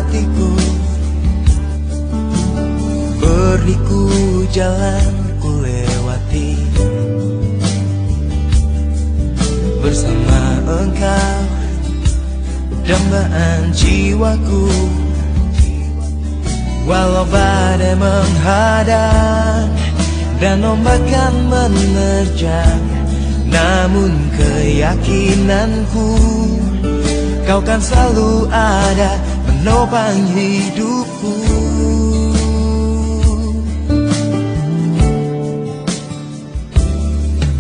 hatiku, berliku jalan ku lewati. Bersama engkau, dambaan jiwaku. Walau badai menghadang dan ombak kan menerjang, namun keyakinanku, kau kan selalu ada menopang hidupku.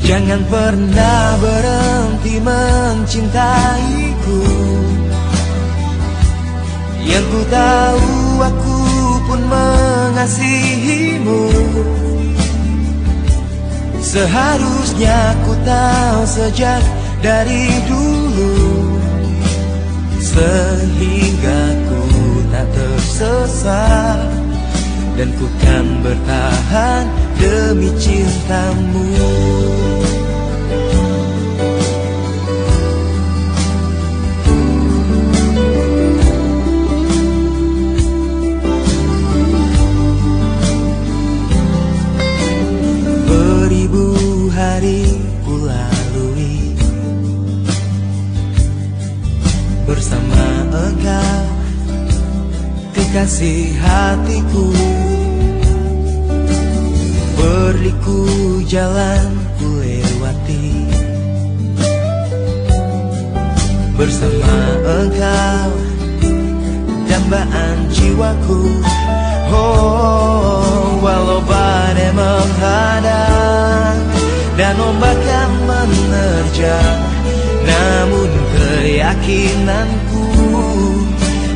Jangan pernah berhenti mencintaiku. Yang ku tahu aku pun mengasihimu. Seharusnya ku tahu sejak dari dulu, sehingga ku tak tersesat, dan ku kan bertahan demi cintamu. Beribu hari ku lalui bersama engkau, kekasih hatiku. Berliku jalan ku lewati bersama engkau, dambaan jiwaku. Oh, walau badai menghadang dan ombak kan menerjang, namun keyakinanku,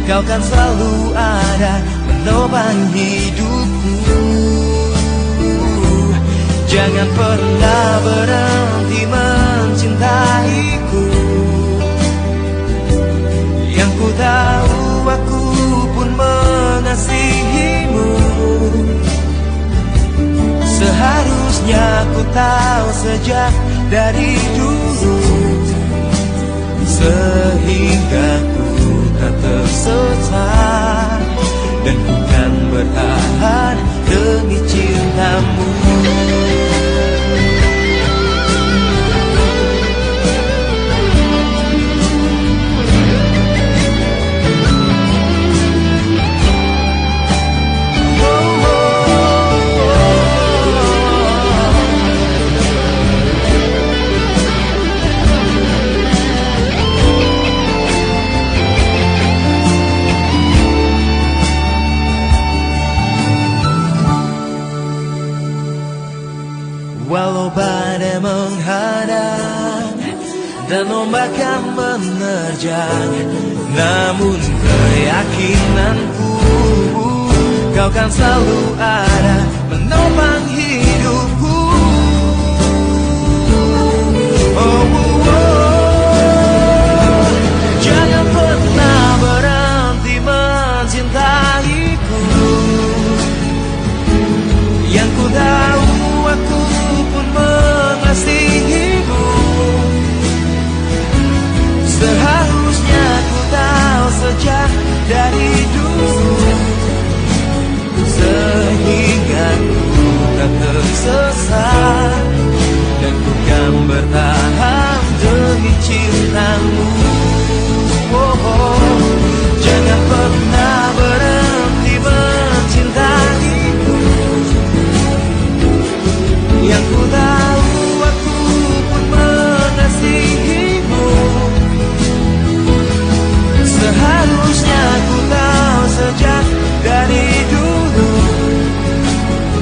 kau kan selalu ada menopang hidupku. Jangan pernah berhenti mencintaiku. Yang ku tahu aku pun mengasihimu. Seharusnya ku tahu sejak dari dulu, sehingga ku tak tersesat, dan ku kan bertahan demi cintamu. Walau badai menghadang dan ombak kan menerjang, namun keyakinanku, kau kan selalu ada menopang hidupku. Jangan pernah berhenti mencintaiku. Yang ku tahu aku pun mengasihimu. Seharusnya ku tahu sejak dari dulu, sehingga ku tak tersesat, dan ku kan bertahan demi cintamu. Oh, jangan pernah berhenti mencintaiku. Yang ku tahu aku pun mengasihimu. Seharusnya ku tahu sejak dari dulu,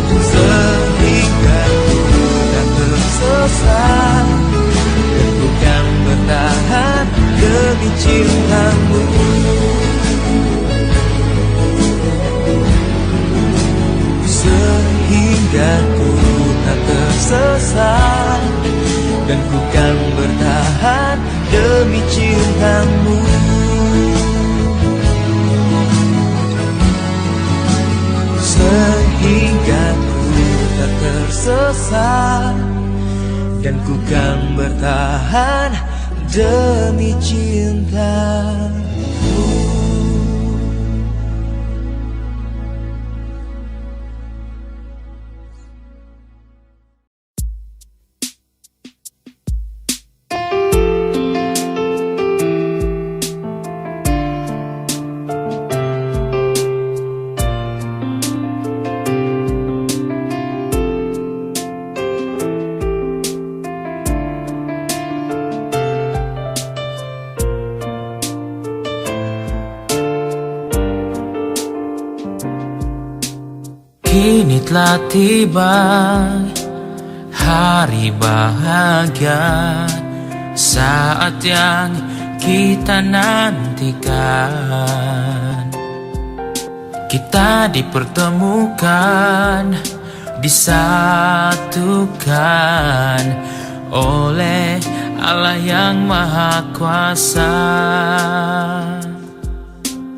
sehingga ku tak tersesat, dan ku kan bertahan demi cintamu. Sehingga ku tak tersesat, dan ku kan bertahan demi cintamu. Sehingga ku tak tersesat, dan ku kan bertahan demi cintamu. Kini telah tiba hari bahagia, saat yang kita nantikan. Kita dipertemukan, disatukan oleh Allah yang Maha Kuasa.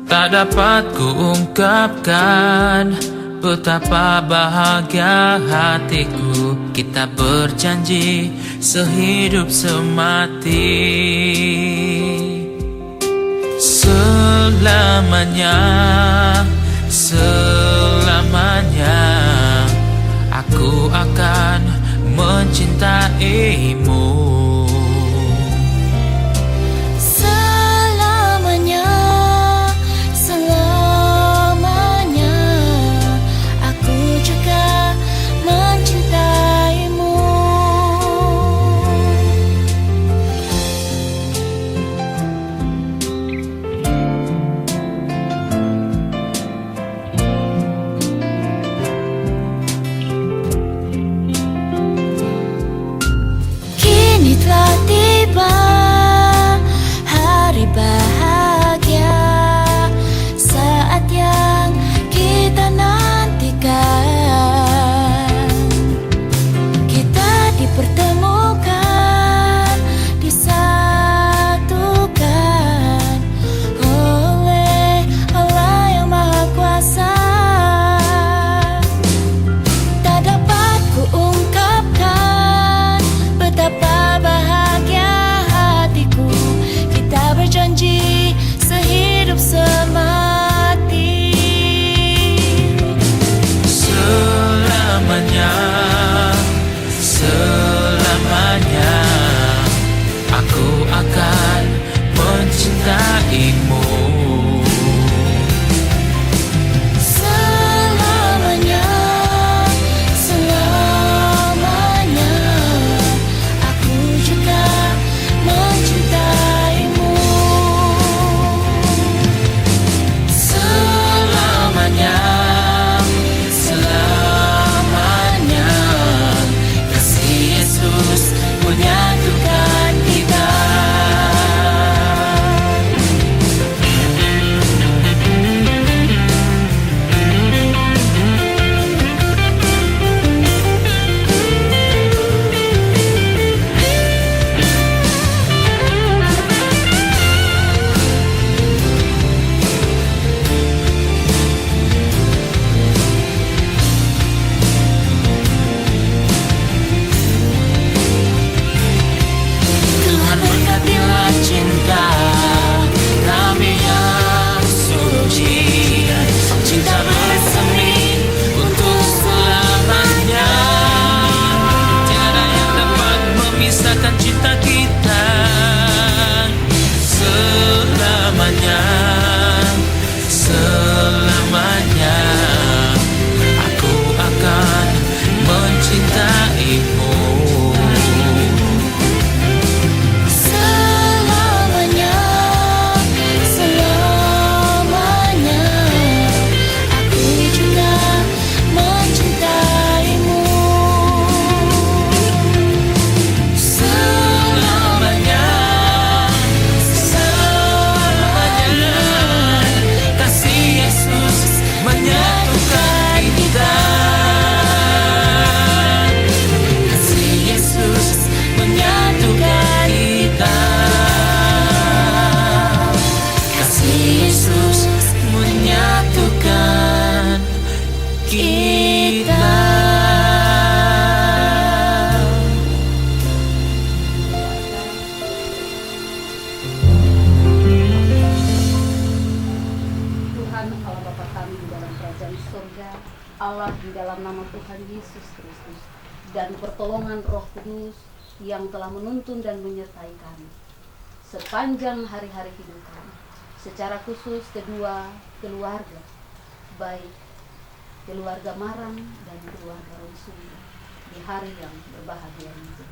Tak dapat kuungkapkan betapa bahagia hatiku. Kita berjanji sehidup semati, selamanya, selamanya aku akan mencintaimu. Allah di dalam nama Tuhan Yesus Kristus dan pertolongan Roh Kudus yang telah menuntun dan menyertai kami sepanjang hari-hari hidup kami, secara khusus kedua keluarga, baik keluarga Marang dan keluarga Ronsunda di hari yang berbahagia ini.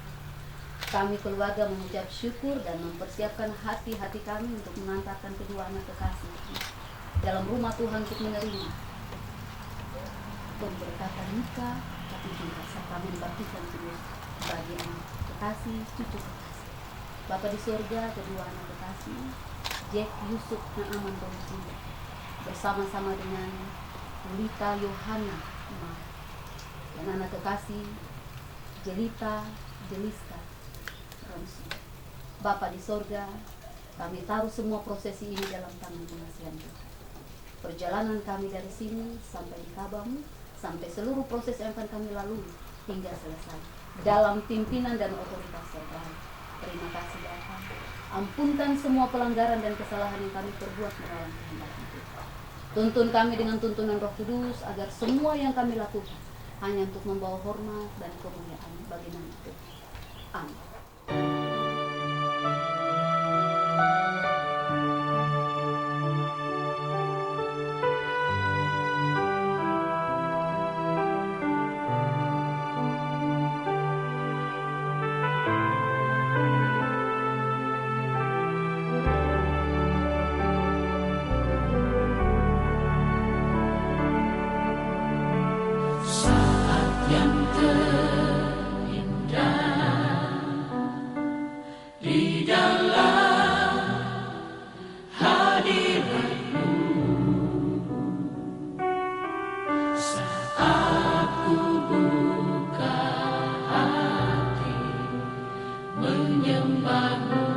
Kami keluarga mengucap syukur dan mempersiapkan hati-hati kami untuk mengantarkan kedua anak kekasih dalam rumah Tuhan untuk menerima pemberkatan nikah, tapi juga sakramen baptisan kudus bagi anak kekasih, cucu kekasih. Bapa di surga, kedua anak kekasih, Jack Yusuf Naaman Rosi, bersama-sama dengan Lita Yohana dan anak kekasih Jelita Jeliska Ramsi. Bapa di surga, kami taruh semua prosesi ini dalam tangan pengasihan Tuhan. Perjalanan kami dari sini sampai di Kabamu, sampai seluruh proses yang akan kami lalui hingga selesai dalam pimpinan dan otoritas serta. Terima kasih Bapa. Ampunkan semua pelanggaran dan kesalahan yang kami perbuat melawan kehendak Tuhan. Tuntun kami dengan tuntunan Roh Kudus agar semua yang kami lakukan hanya untuk membawa hormat dan kemuliaan bagi nama Tuhan. Amin. Yang terindah di dalam hadiratmu, saat ku buka hati menyembahmu,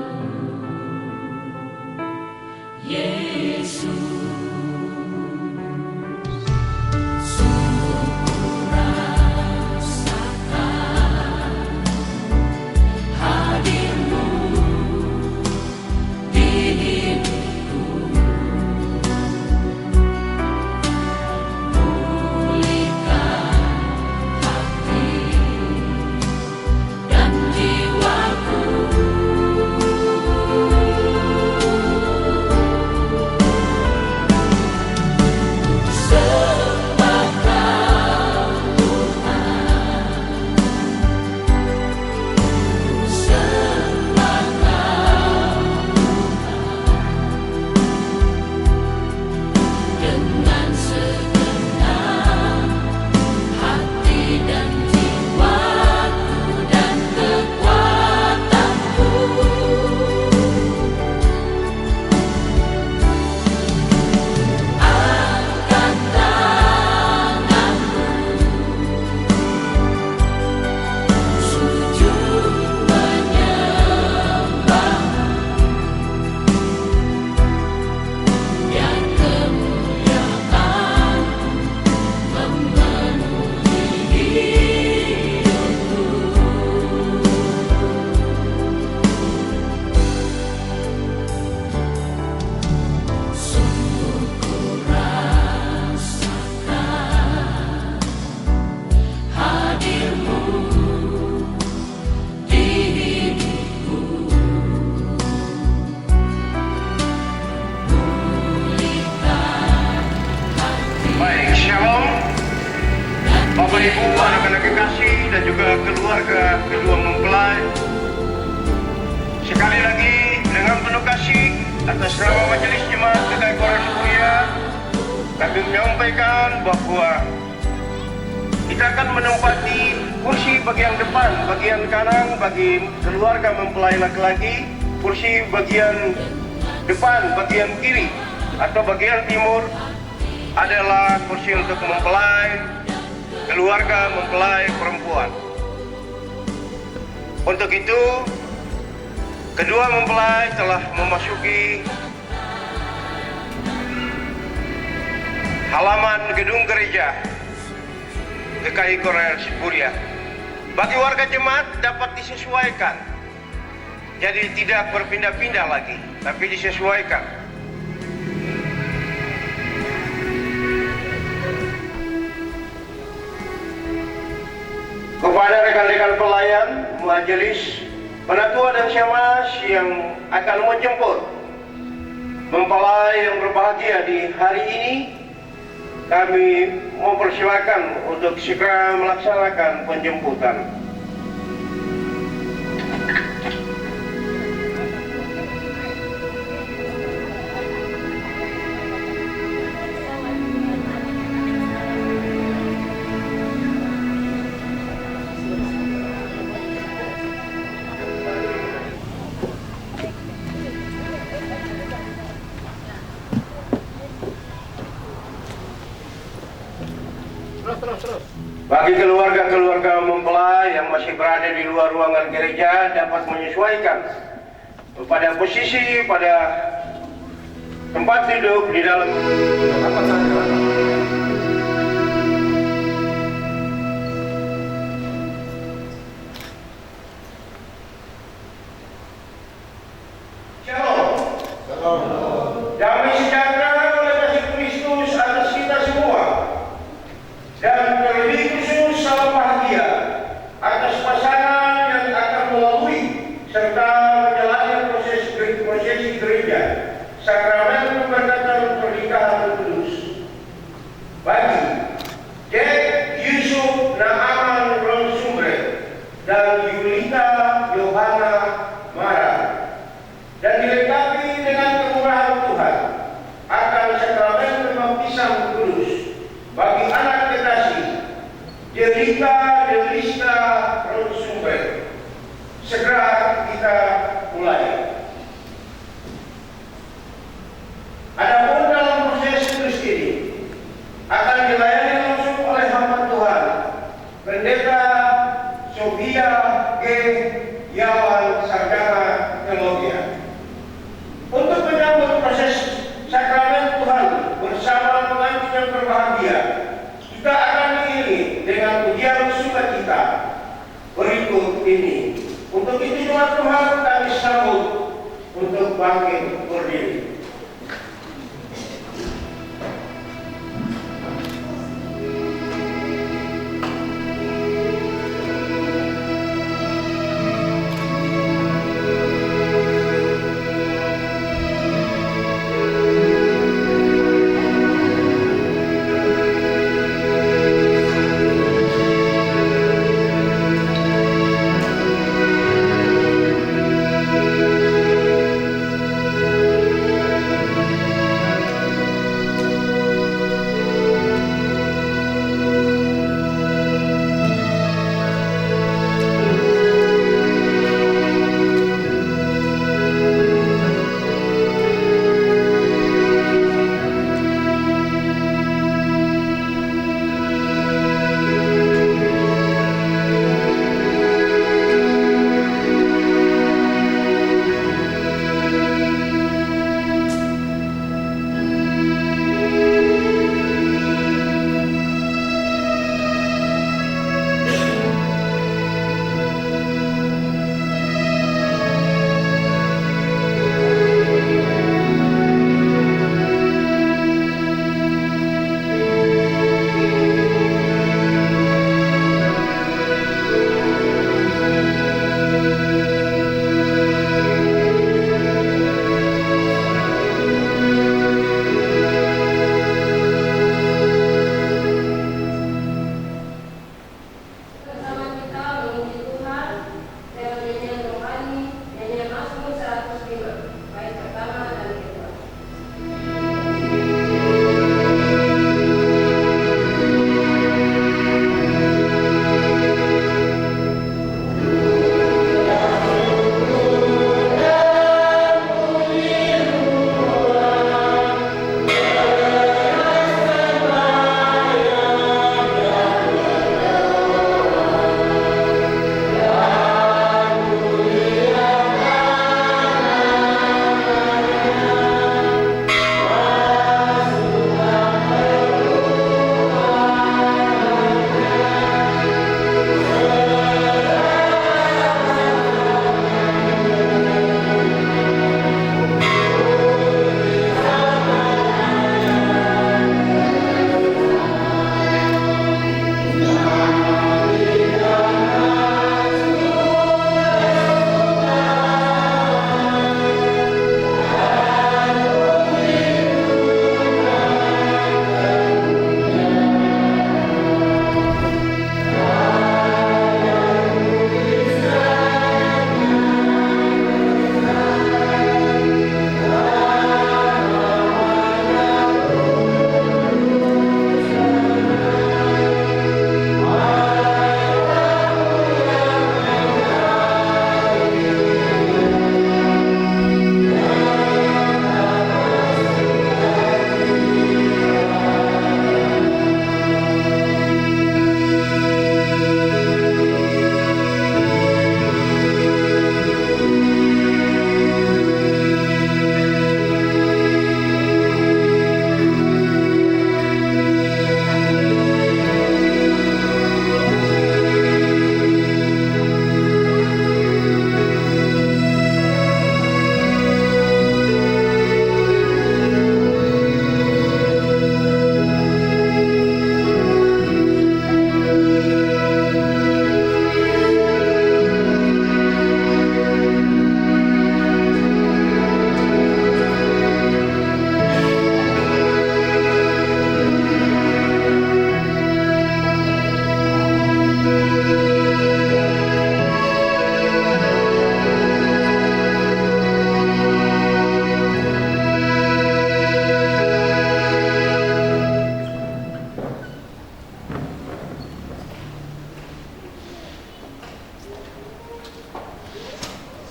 Yesus. Bapak Ibu, anak-anak kekasih dan juga keluarga kedua mempelai, sekali lagi dengan penuh kasih atas nama Majelis Jemaat GKI Korea Suria, kami menyampaikan bahwa kita akan menempati kursi bagian depan, bagian kanan bagi keluarga mempelai laki-laki, kursi bagian depan, bagian kiri atau bagian timur adalah kursi untuk mempelai, keluarga mempelai perempuan. Untuk itu, kedua mempelai telah memasuki halaman gedung gereja GKI Korea Suria. Bagi warga jemaat dapat disesuaikan, jadi tidak berpindah-pindah lagi, tapi disesuaikan. Kepada rekan-rekan pelayan, majelis, penatua dan syemasi yang akan menjemput mempelai yang berbahagia di hari ini, kami mempersilakan untuk segera melaksanakan penjemputan. Bagi keluarga-keluarga mempelai yang masih berada di luar ruangan gereja dapat menyesuaikan pada posisi pada tempat duduk di dalam rapat saja. Damai sejahtera oleh kasih Kristus atas kita semua, dan terlebih khusus salam bahagia atas pasangan yang akan melalui serta menjalani prosesi gereja sakramen pemberkatan pernikahan kudus. Bagi Jack Yusuf Naaman Ronsumbre dan Yulita Yohana Mara, dan dilengkapi dengan kemurahan Tuhan akan sakramen pembaptisan kudus bagi anak kekasih Jelita Delista Ronsumbre. Segera kita mulai. Adapun dalam proses kudus ini akan dilayani langsung oleh hamba Tuhan Pendeta Sofia G. Yawan Sarjana Teologia. Untuk menyambut proses sakramen Tuhan bersama pengantin yang berbahagia, kita akan diiringi dengan pujian sukacita berikut ini. Untuk itu jemaat Tuhan kami sambut untuk bangkit berdiri.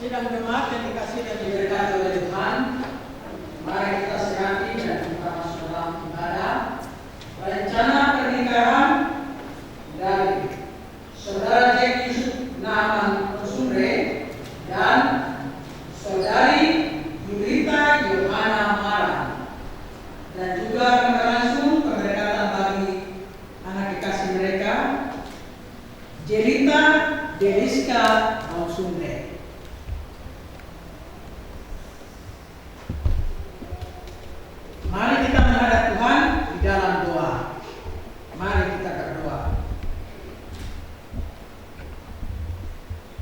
Sidang jemaat yang dikasih dan diberkati oleh Tuhan, mari kita serahkan dan kita masuk dalam ibadah rencana pernikahan dari Saudara Jack Yusuf Naaman Rosumre dan Saudari Yulita Yohana Mara, dan juga akan berlangsung pemberkatan bagi anak kekasih mereka Jelita Deliska Rosumre. Mari kita menghadap Tuhan di dalam doa. Mari kita berdoa.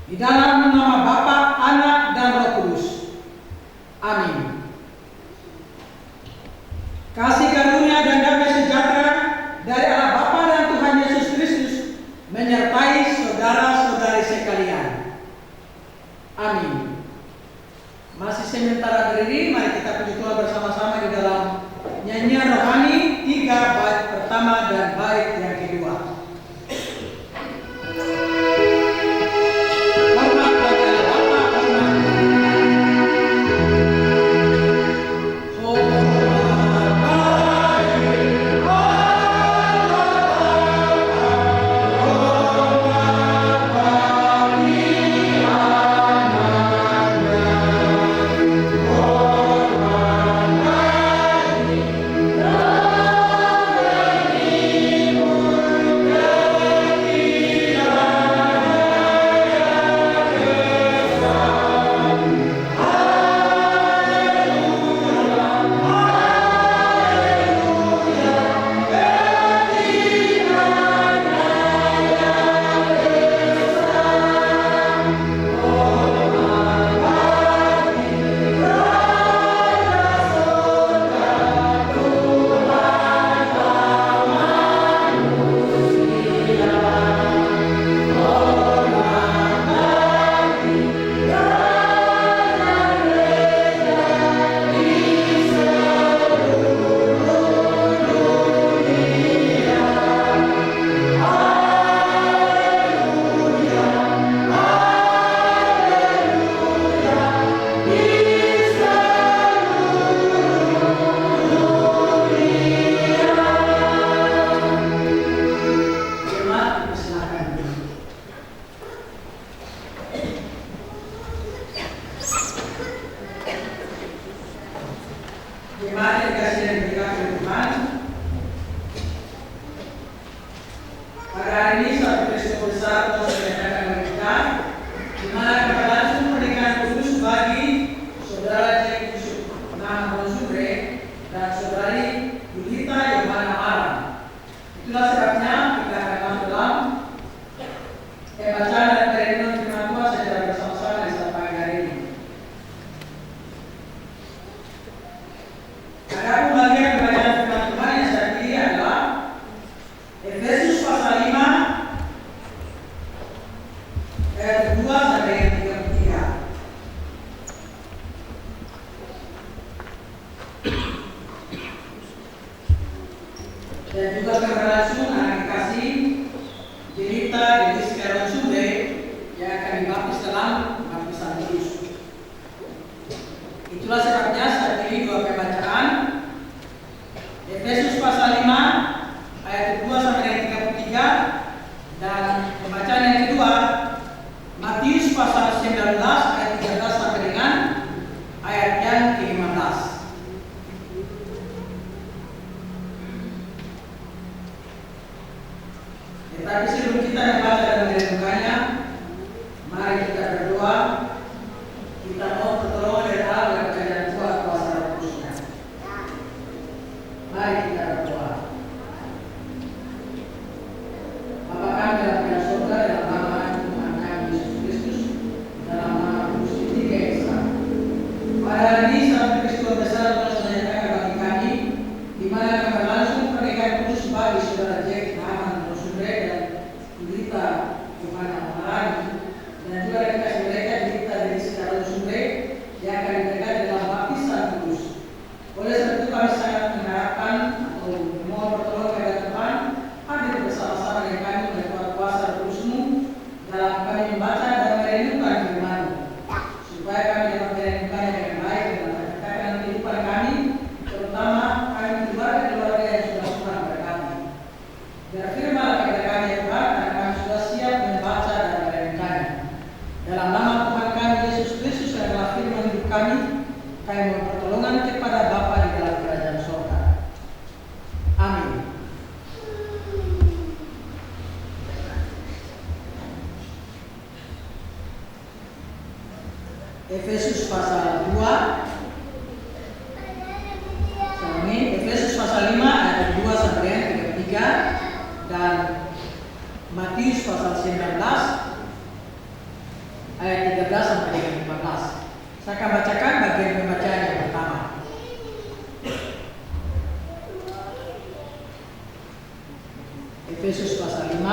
Di dalam nama Bapa, Anak, dan Roh Kudus. Amin. Kasih karunia dan damai sejahtera dari Allah Bapa dan Tuhan Yesus Kristus menyertai saudara-saudari sekalian. Amin. Masih sementara berdiri, mari kita puji Tuhan bersama-sama di dalam nyanyian rohani 3 bait pertama dan bait yang kedua. Hormat bagi Allah Bapa, hormat dan juga akan berlangsung anak kekasih Jelita Deliska Rosumre yang akan dibaptis dalam baptisan kudus. Itulah sebabnya saya pilih 2 pembacaan, Efesus pasal 5 ayat 2 sampai dengan 33, dan pembacaan yang kedua Matius pasal 19 ayat 13 sampai dengan ayat yang ke-15. Tetapi sebelum kita membaca dan merenungkannya, mari kita berdoa. Kita mohon pertolongan dari Allah dan pekerjaan Tuhan kuasa Roh Kudus-Nya. Mari kita berdoa. Bapa kami dalam surga, dalam nama Tuhan kami Yesus Kristus, dalam nama Dalam nama Tuhan kami Yesus Kristus yang adalah firman hidup kami mohon pertolongan kepada Bapa di dalam kerajaan surga. Amin. Efesus pasal 2. Efesus pasal 5 ayat 2 sampai 3 dan Matius pasal 19 ayat 13 sampai 15. Saya akan bacakan bagian pembacaan yang pertama. Efesus pasal 5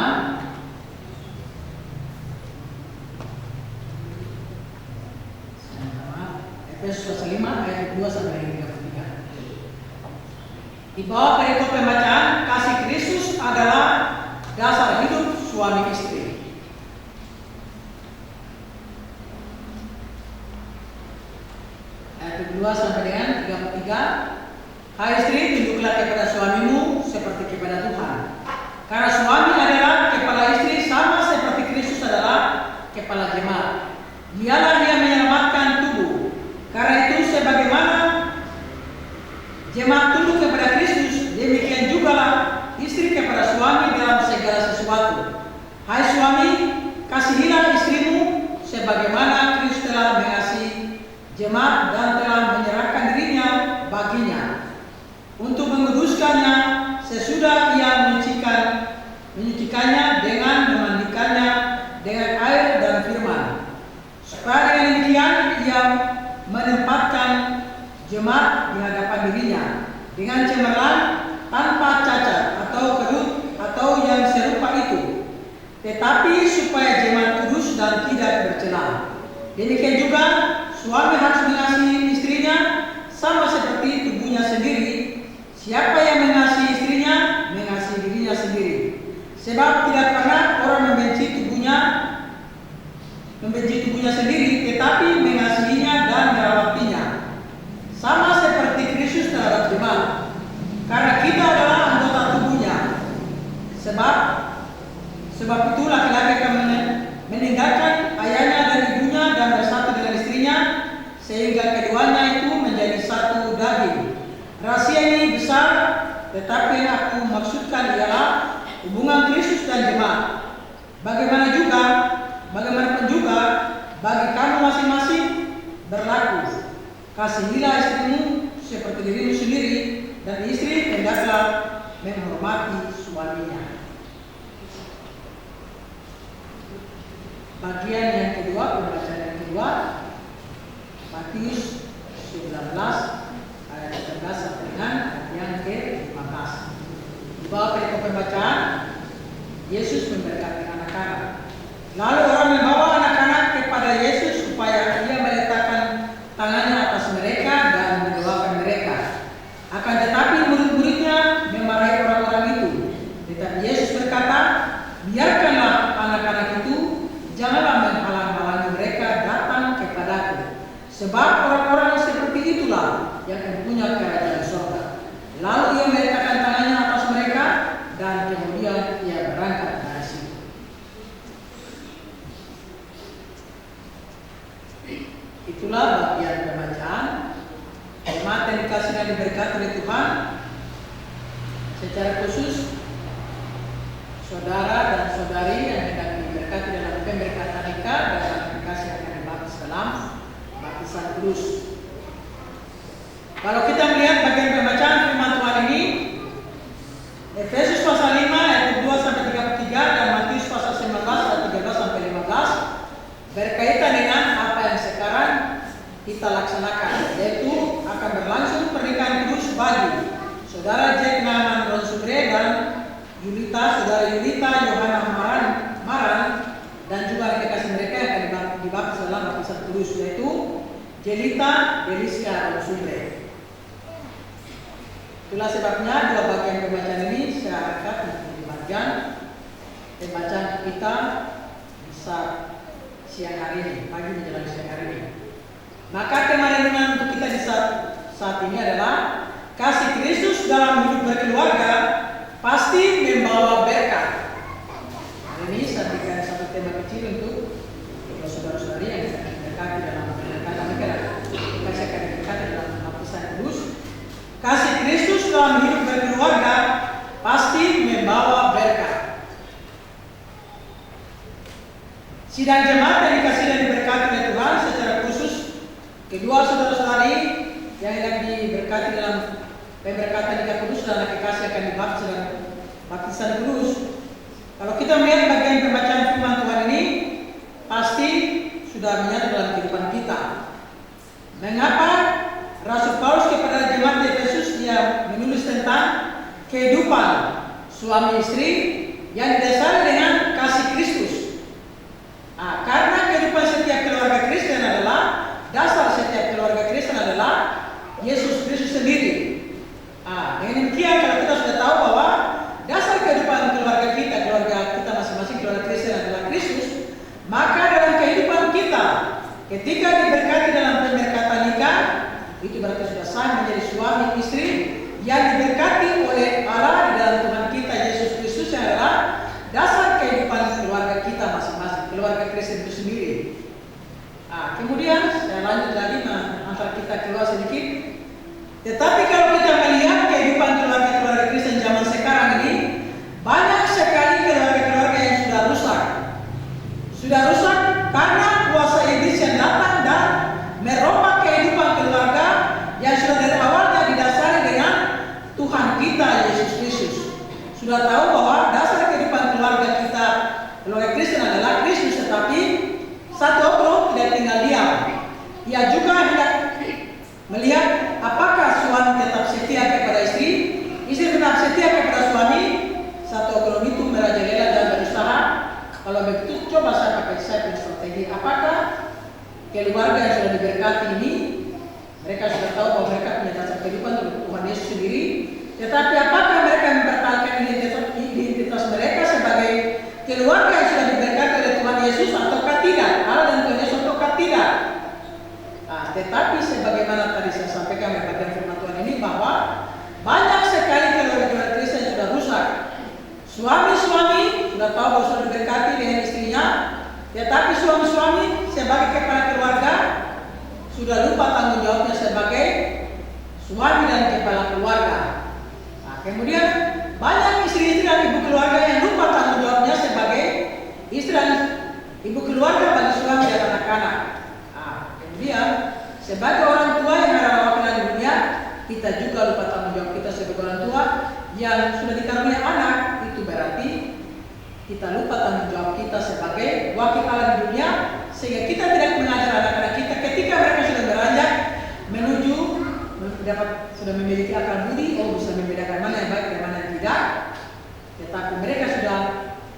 Efesus pasal 5 ayat 2 sampai 33. Di bawah perikop pembacaan, kasih Kristus adalah dasar hidup suami istri. Ayat 2 sampai dengan 33. Hai istri, tunduklah kepada suamimu seperti kepada Tuhan. Karena suami adalah kepala istri sama seperti Kristus adalah kepala jemaat. Dialah yang menyelamatkan tubuh. Karena itu sebagaimana jemaat tunduk kepada Kristus, demikian jugalah istri kepada suami dalam segala sesuatu. Hai suami, kasihilah istrimu sebagaimana Kristus telah mengasihi jemaat dan telah menyerahkan dirinya baginya untuk menguduskannya sesudah ia menyucikannya dengan memandikannya dengan air dan firman, supaya dengan demikian ia menempatkan jemaat di hadapan dirinya dengan cemerlang, tanpa cacat atau kerut atau yang serupa itu, tetapi supaya jemaat kudus dan tidak bercela. Demikian juga suami harus mengasihi istrinya sama seperti tubuhnya sendiri. Siapa yang mengasihi istrinya, mengasihi dirinya sendiri. Sebab tidak pernah orang membenci tubuhnya sendiri, tetapi mengasihinya dan merawatinya. Sama seperti Kristus terhadap jemaat. Karena kita adalah anggota tubuhnya. Sebab itu laki-laki akan meninggalkan ayahnya dan ibunya dan bersatu dengan istrinya, sehingga keduanya itu menjadi satu daging. Rahasia ini besar, tetapi yang aku maksudkan ialah hubungan Kristus dan jemaat. Bagaimanapun juga bagi kamu masing-masing berlaku. Kasihilah istrimu seperti dirimu sendiri, dan istri hendaklah menghormati suaminya. Bagian yang kedua, pembacaan yang kedua, Matius 19 ayat 13 sampai dengan yang ke-15. Di bawah perikop pembacaan, Yesus memberkati anak-anak. Lalu orang membawa anak-anak kepada Yesus supaya ia meletakkan tangannya atas mereka dan mendoakan mereka. Akan tetapi murid-muridnya memarahi orang-orang itu. Tetapi Yesus berkata, biarkanlah anak-anak itu, janganlah menghalang-halangi mereka datang kepadaku. Sebab orang-orang seperti itulah yang mempunyai kerajaan surga. Lalu ia meletakkan tangannya atas mereka dan kemudian ia berangkat dari situ. Itulah bagian pembacaan. Jemaat yang dikasih dan diberkati oleh Tuhan, secara khusus saudara dan saudari yang hendak diberkati dalam pemberkatan nikah dan dikasih akan dibaptis dalam baptisan kudus. Kalau kita melihat bagian pembacaan firman Tuhan ini, Efesus pasal 5 ayat 2 sampai 33 dan Matius pasal 19 ayat 13 sampai 15 berkaitan dengan apa yang sekarang kita laksanakan, yaitu akan berlangsung pernikahan kudus bagi saudara Jack Naaman Ronsumre dan saudara Yulita Yohana Maran dan juga kekasih mereka yang akan dibaptis dalam baptisan kudus, yaitu Jelita Deliska Ronsumre. Itulah sebabnya dua bagian pembacaan ini saya angkat untuk dibagian pembacaan kita bisa siang hari ini, pagi menjelang siang hari ini. Maka tema renungan untuk kita di saat ini adalah kasih Kristus dalam hidup berkeluarga pasti membawa berkat. Hari ini saya berikan satu tema kecil untuk saudara-saudara Sidang jemaat yang dikasihi dan diberkati oleh Tuhan, secara khusus kedua saudara-saudari yang hendak diberkati dalam pemberkatan nikah kudus dan anak kekasih akan dibaptis dalam baptisan kudus. Kalau kita melihat bagian pembacaan firman Tuhan ini, pasti sudah menyatu dalam kehidupan kita. Mengapa Rasul Paulus kepada jemaat Efesus dia menulis tentang kehidupan suami istri yang didasari dengan kasih Kristus? Karena kehidupan setiap keluarga Kristen adalah, dasar setiap keluarga Kristen adalah Yesus Kristus sendiri. Dengan demikian, kalau kita sudah tahu bahwa dasar kehidupan keluarga kita masing-masing keluarga Kristen adalah Kristus, maka dalam kehidupan kita, ketika diberkati dalam pemberkatan nikah, itu berarti sudah sah menjadi suami istri yang diberkati oleh Allah di dalam Tuhan kita Yesus Kristus, yang adalah dasar kehidupan keluarga kita masing-masing, keluarga Kristen itu sendiri. Kemudian saya lanjut lagi antara kita keluar sedikit. Tetapi kalau kita melihat kehidupan keluarga Kristen zaman sekarang ini, banyak sekali keluarga-keluarga yang sudah rusak. Sudah rusak karena kuasa iblis yang datang dan merombak kehidupan keluarga yang sudah dari awalnya didasari dengan Tuhan kita Yesus Kristus. Sudah tahu bahwa dasar kehidupan keluarga kita, keluarga Kristen adalah Kristus, tetapi satu oknum tidak tinggal diam. Ia juga hendak melihat apakah suami tetap setia kepada istri, istri tetap setia kepada suami. Satu oknum itu merajalela dan berusaha. Kalau begitu, coba saya pakai strategi. Apakah keluarga yang sudah diberkati ini, mereka sudah tahu bahwa mereka punya dasar kehidupan untuk Tuhan Yesus sendiri, tetapi apakah mereka mempertahankan identitas mereka sebagai keluarga yang sudah diberkati oleh Tuhan Yesus ataukah tidak? Allah dan Tuhan Yesus ataukah tidak? Tetapi sebagaimana tadi saya sampaikan di bagian firman Tuhan ini, bahwa banyak sekali keluarga Kristen yang sudah rusak. Suami-suami sudah tahu bahwa sudah diberkati dengan istrinya, tetapi suami-suami sebagai kepala keluarga sudah lupa tanggung jawabnya sebagai suami dan kepala keluarga. Kemudian banyak istri-istri dan ibu keluarga yang lupa tanggung jawabnya sebagai istri dan ibu keluarga bagi suami dan anak-anak. Kemudian sebagai orang tua yang ada wakilan di dunia, kita juga lupa tanggung jawab kita sebagai orang tua yang sudah dikaruniai anak. Itu berarti kita lupa tanggung jawab kita sebagai wakil Allah di dunia, sehingga kita tidak mengajar anak-anak kita ketika mereka sudah beranjak menuju sudah memiliki akal budi, bisa membedakan mana yang baik dan mana yang tidak, tetapi mereka sudah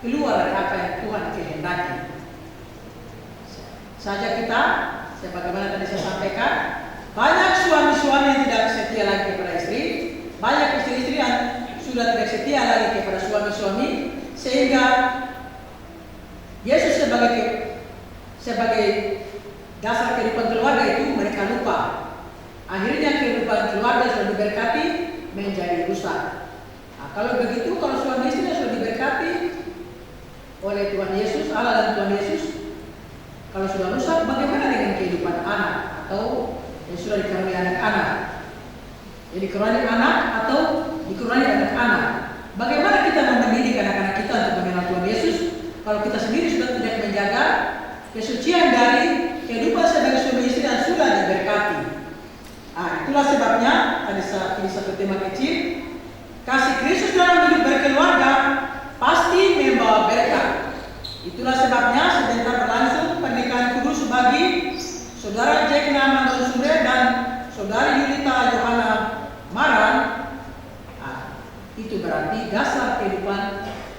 keluar dari apa yang Tuhan kehendaki. Saja kita, sebagaimana tadi saya sampaikan, banyak suami-suami yang tidak setia lagi kepada istri, banyak istri-istri yang sudah tidak setia lagi kepada suami-suami, sehingga Yesus sebagai dasar kehidupan keluarga itu mereka lupa. Akhirnya kehidupan keluarga sudah diberkati menjadi rusak. Kalau begitu, kalau suami istri sudah diberkati oleh Tuhan Yesus, Allah dan Tuhan Yesus, kalau sudah rusak, bagaimana dengan kehidupan anak atau yang sudah dikaruniai anak-anak? Jadi dikaruniai anak atau dikaruniai anak-anak? Bagaimana kita mendidik anak-anak kita untuk mengenal Tuhan Yesus kalau kita sendiri sudah tidak menjaga kesucian dari kehidupan sebagai suami istri yang sudah diberkati? Itulah sebabnya tadi saya pilih satu tema kecil. Kasih Kristus dalam hidup berkeluarga pasti membawa berkat. Itulah sebabnya sebentar berlangsung pernikahan kudus bagi saudara Jack Naman Sumre dan saudari Yulita Johanna Maran. Itu berarti dasar kehidupan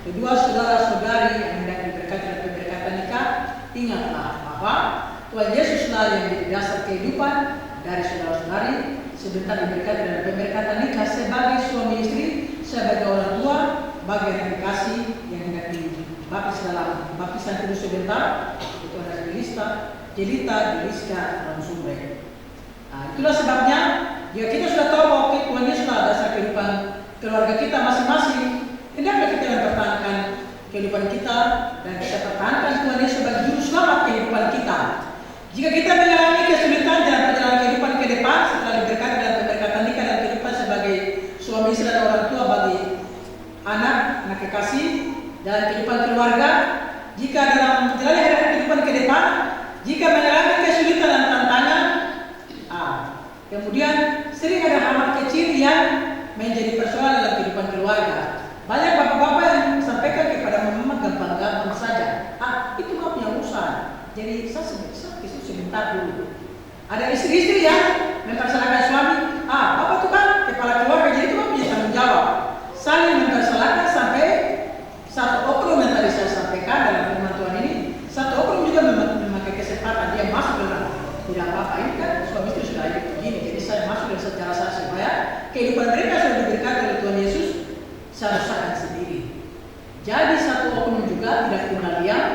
kedua saudara-saudari yang hendak diberkati dalam pemberkatan nikah. Ingatlah bahwa Tuhan Yesuslah yang menjadi dasar kehidupan dari saudara-saudari sebentar diberkati dalam pemberkatan nikah sebagai suami istri, sebagai orang tua, bagi anak kekasih yang hendak dibaptis dalam baptisan kudus sebentar. Itu adalah Jelita Deliska Ramsumre. Itulah sebabnya jika kita sudah tahu bahwa Tuhan Yesuslah dasar kehidupan keluarga kita masing-masing, hendaklah kita mempertahankan kehidupan kita dan kita pertahankan Tuhan Yesus sebagai juru selamat kehidupan kita. Jika kita mengalami kesulitan dalam perjalanan kehidupan ke depan setelah diberkati dalam pemberkatan nikah dan kehidupan sebagai suami istri dan orang tua bagi anak kekasih dalam kehidupan keluarga, jika dalam menjalani hari kehidupan ke depan, jika mengalami kesulitan dan tantangan, kemudian sering ada hal kecil yang menjadi persoalan dalam kehidupan keluarga. Banyak bapak-bapak yang sampaikan kepada mama gampang-gampang saja. Itu gak punya urusan. Jadi saya sebentar dulu. Ada istri-istri yang mempersalahkan suami. Bapak tuh kan kepala keluarga, jadi itu kan punya tanggung jawab. Saling mempersalahkan sampai satu oknum yang tadi saya sampaikan dalam firman Tuhan ini. Satu oknum juga memakai kesempatan dia masuk dalam tidak apa-apa. Ini kan suami istri sudah hidup begini. Jadi saya masuk dalam secara sah supaya kehidupan mereka sudah diberikan oleh Tuhan Yesus. Saya rasakan sendiri. Jadi satu oknum juga tidak tinggal diam.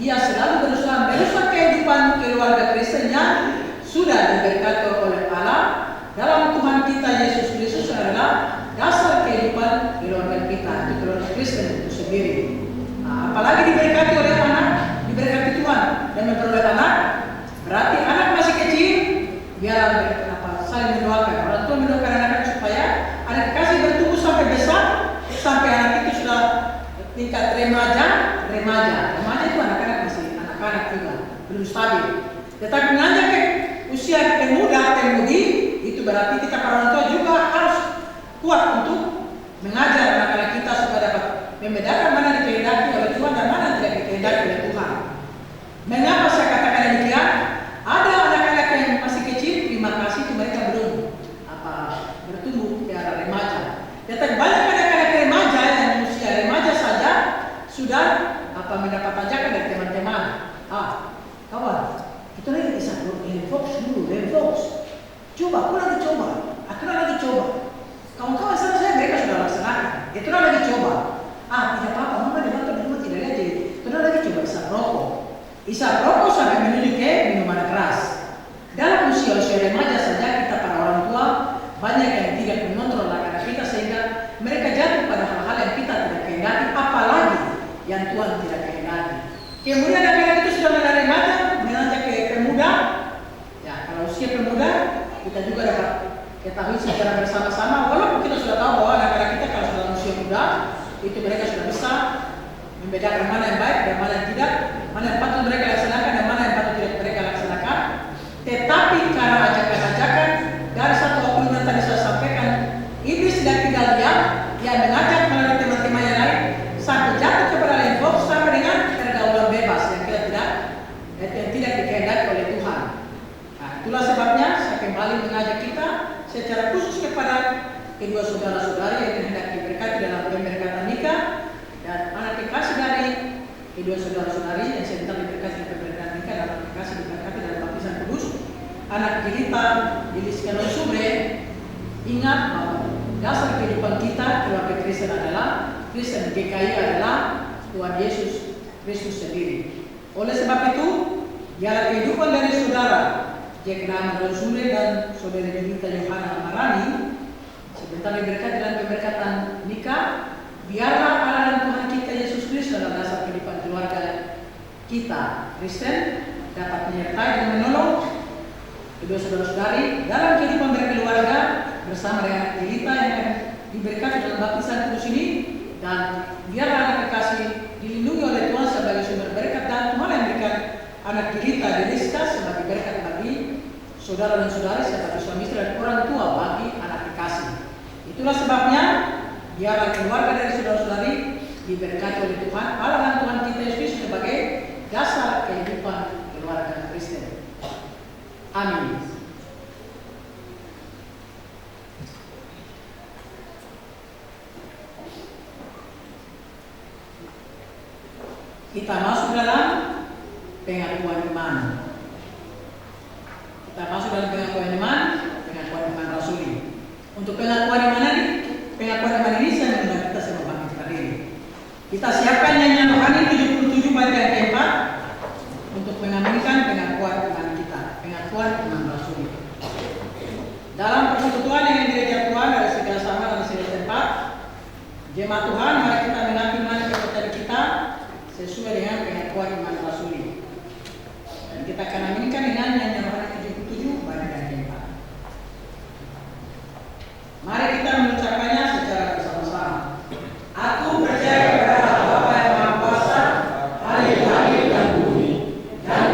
Ia selalu berusaha merusak kehidupan keluarga Kristen yang sudah diberkati oleh Allah. Dalam Tuhan kita Yesus Kristus adalah dasar kehidupan keluarga kita, itu keluarga Kristen itu sendiri. Apalagi diberkati oleh anak, diberkati Tuhan dan memperoleh anak. Berarti anak masih kecil, biar saling mendoakan. Orang tua mendoakan anak supaya anak kasih bertumbuh sampai besar, sampai anak itu sudah tingkat remaja itu anak-anak masih anak-anak juga, belum stabil. Tetapi menanjak ke usia pemudi, itu berarti kita para orang tua juga harus kuat untuk mengajar anak-anak kita supaya dapat membedakan mana dikehendaki oleh Tuhan dan mana tidak dikehendaki oleh Tuhan. Mengapa saya katakan demikian? Ada anak-anak yang masih kecil, terima kasih itu mereka belum bertumbuh ke arah remaja. Tetapi banyak anak-anak remaja yang usia remaja saja sudah mendapat ajakan dari teman-teman. Kawan, kita lagi bisa Fox dulu, Fox. Coba, aku lagi coba. Kawan-kawan saya mereka sudah laksanakan. Itu lagi coba. Tidak apa-apa, mama di kantor di rumah tidak lihat jadi. Itu lagi coba isap rokok sampai menuju ke minuman keras. Dalam usia remaja saja kita para orang tua banyak yang tidak mengontrol anak-anak kita sehingga mereka jatuh pada hal-hal yang kita tidak kehendaki, apalagi yang Tuhan tidak kehendaki. Kemudian anak-anak itu sudah mulai remaja, menanjak ke pemuda. Ya, kalau usia pemuda kita juga dapat ketahui secara bersama-sama. Walaupun kita sudah tahu bahwa anak-anak kita kalau sudah usia muda itu mereka sudah bisa membedakan mana yang baik dan mana yang tidak, mana yang patut mereka laksanakan dan mana yang patut tidak mereka laksanakan. Tetapi karena ajakan-ajakan dari satu oknum yang tadi saya sampaikan, iblis tidak tinggal diam, yang mengajak melalui teman-teman yang lain sampai jatuh kepada lembok sampai dengan pergaulan bebas yang kita tidak dikehendaki oleh Tuhan. Itulah sebabnya saya kembali mengajak kita secara khusus kepada kedua saudara-saudari yang hendak diberkati dalam pemberkatan nikah dan anak kekasih dari kedua saudara-saudari yang sebentar diberkati dalam pemberkatan nikah dan anak kekasih diberkati dalam baptisan kudus. Anak jelita Lilis Sumre, ingat bahwa dasar kehidupan kita keluarga Kristen adalah Kristen GKI adalah Tuhan Yesus Kristus sendiri. Oleh sebab itu, biarlah kehidupan dari saudara Jack Nama Sumre dan saudara Jelita Yohana Marani sebentar diberkati dalam pemberkatan nikah. Biarlah Allah dan Tuhan kita Yesus Kristus dalam dasar kehidupan keluarga kita Kristen dapat menyertai dan menolong kedua saudara-saudari dalam kehidupan berkeluarga bersama dengan Jelita yang akan diberkati dalam baptisan kudus ini, dan biarlah anak kekasih dilindungi oleh Tuhan sebagai sumber berkat dan Tuhan yang memberikan anak Jelita Deliska sebagai berkat bagi saudara dan saudari sebagai suami istri dan orang tua bagi anak kekasih. Itulah sebabnya biarlah keluarga dari saudara-saudari diberkati oleh Tuhan Allah dan Tuhan kita Yesus sebagai dasar kehidupan keluarga Kristen. Amin. Kita masuk dalam pengakuan iman. Pengakuan iman rasuli. Untuk pengakuan iman ini saya mengundang kita semua bangkitkan diri. Kita siapkan nyanyian rohani 77 bait yang keempat untuk mengaminkan pengakuan iman kita, pengakuan iman rasuli. Dalam persekutuan dengan gereja Tuhan dari segala sama dan segala tempat, jemaat Tuhan, mari kita mengaku iman kepercayaan kita sesuai dengan pengakuan iman rasuli. Dan kita akan aminkan dengan nyanyian rohani 77 bait yang keempat. Mari kita mengucapkannya secara bersama-sama. Aku percaya kepada Bapa yang Maha Kuasa, Ahli langit dan bumi, dan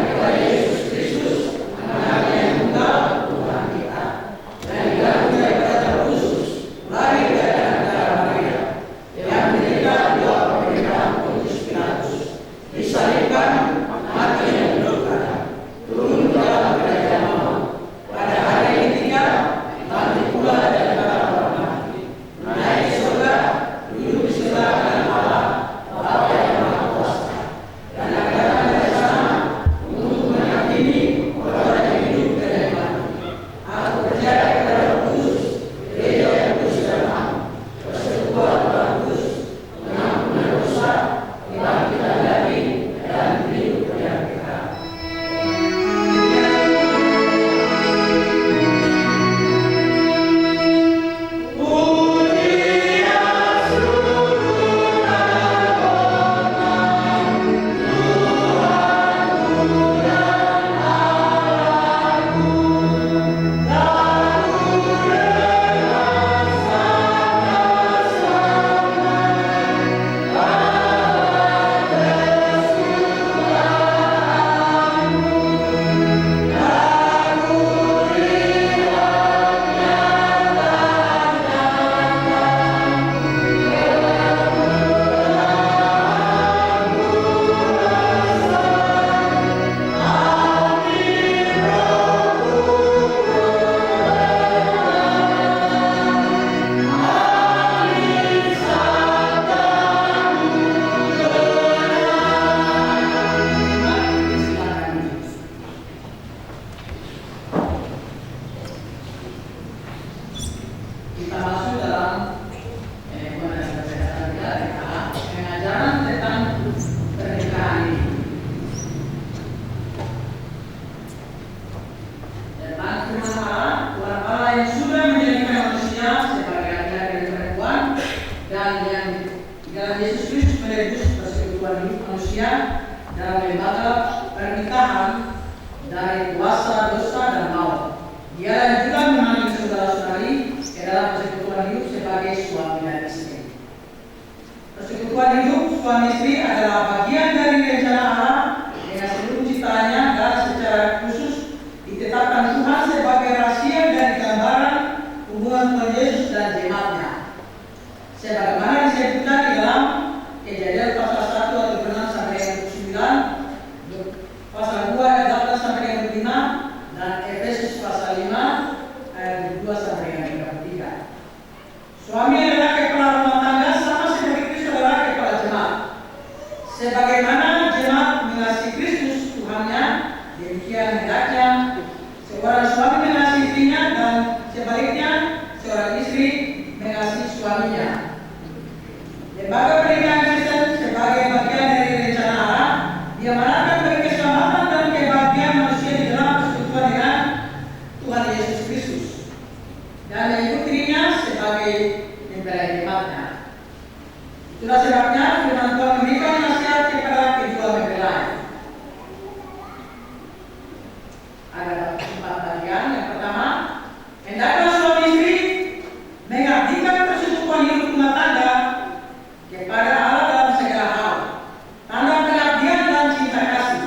dari kuasa dosa dan maut. Dia yang juga memanggil saudara-saudari ke dalam persekutuan hidup sebagai suami dan istri. Persekutuan hidup suami istri adalah bagian dari rencana Allah dengan seluruh ciptaannya dan secara khusus ditetapkan Tuhan sebagai rahasia dan gambaran hubungan Tuhan Yesus dan jemaatnya. Sebagaimana disebutkan di dalam Kejadian pasal 1 ayat 6 sampai 9, pasal 2 ayat 18 sampai 5, dan Efesus pasal 5 ayat 2 sampai 3. Suami adalah kepala rumah tangga sama seperti Kristus adalah kepala jemaat. Sebagaimana jemaat mengasihi Kristus Tuhannya, demikian hendaknya seorang suami mengasihi istrinya dan sebaliknya seorang istri mengasihi suaminya. Lembaga pernikahan Kristen sebagai bagian dari rencana Allah diamanatkan bagi keselamatan dan kebahagiaan manusia di dalam persekutuan dengan Tuhan Yesus Kristus dan mengikut dirinya sebagai mempelai jemaatnya. Itulah sebabnya firman Tuhan memberikan nasihat kepada kedua mempelai. Ada 4 bagian. Yang pertama, hendaklah suami istri mengabdikan persekutuan hidup rumah tangga kepada Allah dalam segala hal, tanda pengabdian dan cinta kasih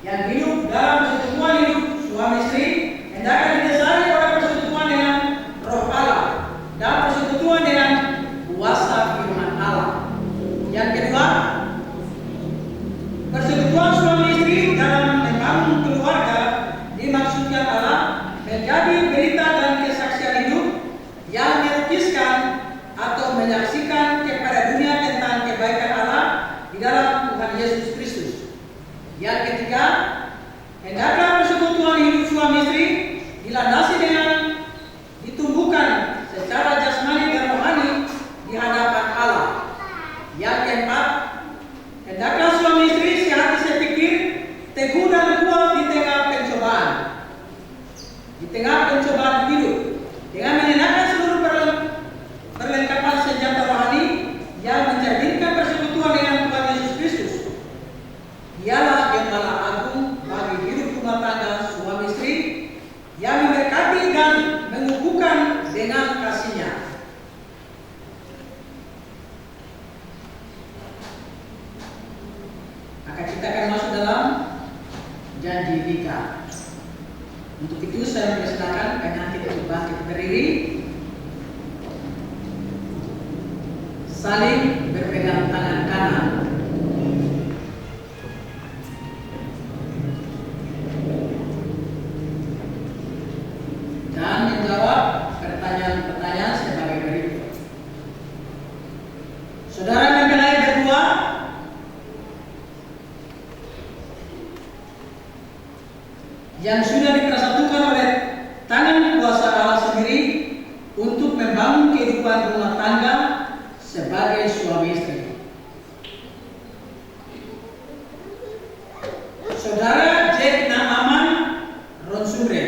yang hidup dalam persekutuan hidup suami istri hendaklah didasari pada persekutuan dengan Roh Allah dan persekutuan dengan kuasa firman Allah. Yang kedua, persekutuan suami istri dalam membangun keluarga dimaksudkan Allah menjadi berita dan kesaksian hidup yang melukiskan atau menyaksikan kepada dunia tentang kebaikan Allah di dalam Tuhan Yesus Kristus. Yang ketiga, hendaklah persekutuan hidup suami istri dilandasi dengan ditumbuhkan secara jasmani dan rohani di hadapan Allah. Yang keempat, hendaklah suami istri sehati sepikir, teguh dan kuat di tengah pencobaan. Di tengah pencobaan hidup, dengan mengenakan seluruh perlengkapan senjata rohani yang mencerminkan persekutuan dengan Tuhan Yesus Kristus. Dialah gembala agung bagi hidup rumah tangga suami istri yang memberkati dan mengukuhkan dengan kasih-Nya. Maka kita akan masuk dalam janji nikah. Untuk itu saya mempersilakan karena kita bangkit berdiri, saling berpegang tangan kanan. Dan menjawab pertanyaan-pertanyaan sebagai berikut. Saudara mempelai berdua yang sudah dipersatukan oleh tangan kuasa Allah sendiri untuk membangun kehidupan rumah tangga sebagai suami istri. Saudara Jack Naaman Ronsumre,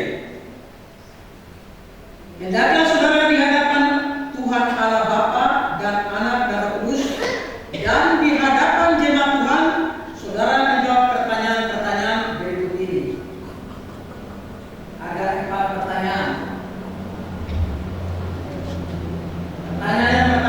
hendaklah saudara di hadapan Tuhan Allah Bapa dan Anak dan Roh Kudus dan di hadapan jemaat Tuhan, saudara menjawab pertanyaan-pertanyaan berikut ini. Ada 4 pertanyaan. Pertanyaan yang pertama,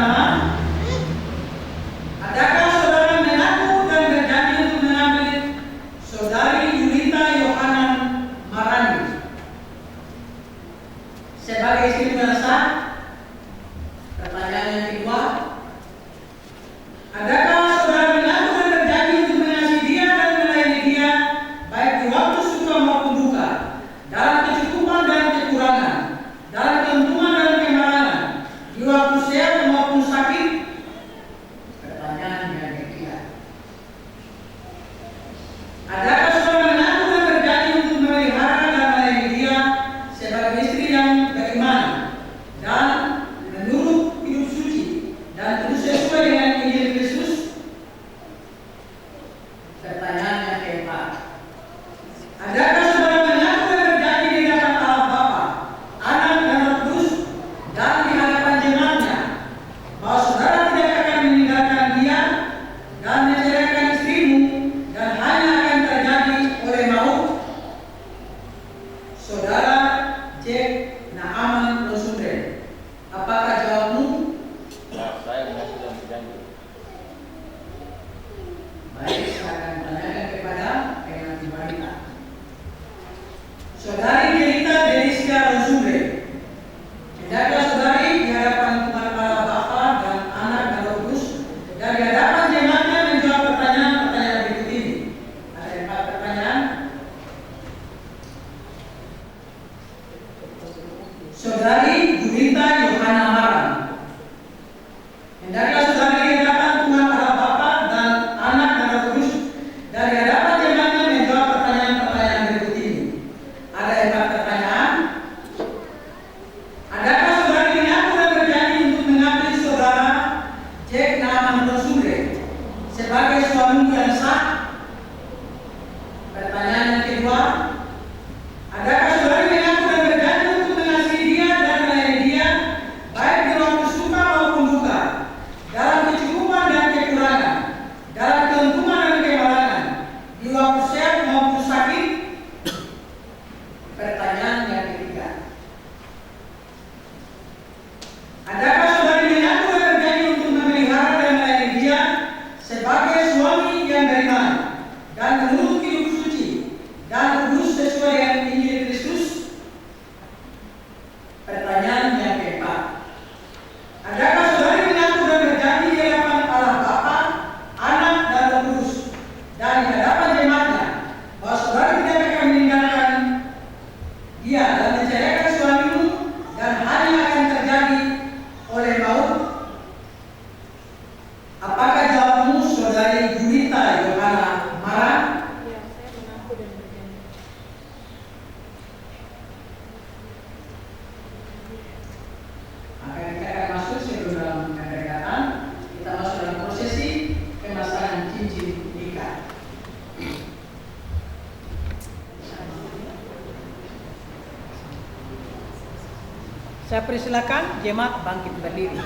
Saudari Jelita Denisia Ronsumre, hendaklah saudari di hadapan Tuhan Allah Bapa dan Anak dan Roh Kudus dan di hadapan jemaatnya menjawab pertanyaan-pertanyaan berikut ini. Ada 4 pertanyaan. Saudari Julita Yohana Maran, hendaklah saudari di hadapan Tuhan Allah Bapa dan Anak dan Roh Kudus dan di hadapan jemaatnya menjawab pertanyaan-pertanyaan berikut ini. Ada 4 pertanyaan. Adakah saudari mengaku dan berjanji untuk mengabdi saudara Jack Naaman Ronsumre sebagai suami yang sah? Pertanyaan yang kedua. Adakah saudari mengaku dan berjanji untuk mengasihi dia dan melayani dia baik di waktu suka maupun duka, dalam kecukupan dan kekurangan, dalam keuntungan dan kemalangan, di waktu sehat maupun sakit? Pertanyaan yang ketiga. Adakah saudari mengaku dan berjanji untuk memelihara dan melayani dia sebagai suami yang beriman dan menurut hidup suci dan kudus sesuai dengan Injil Kristus? Pertanyaan yang keempat. Adakah saudari mengaku dan berjanji di hadapan Allah Bapa, Anak dan Roh Kudus dan di hadapan jemaatnya bahwa saudari tidak akan meninggalkan dia dan menceraikan suamimu dan hanya akan terjadi oleh maut? Apakah jawabmu, saudari Julita Yohana Maran? Ya, saya mengaku dan berjanji. Maka kita akan masuk sebelum dalam pendekatan, kita masuk dalam prosesi pemasangan cincin nikah. Saya persilakan jemaat bangkit berdiri.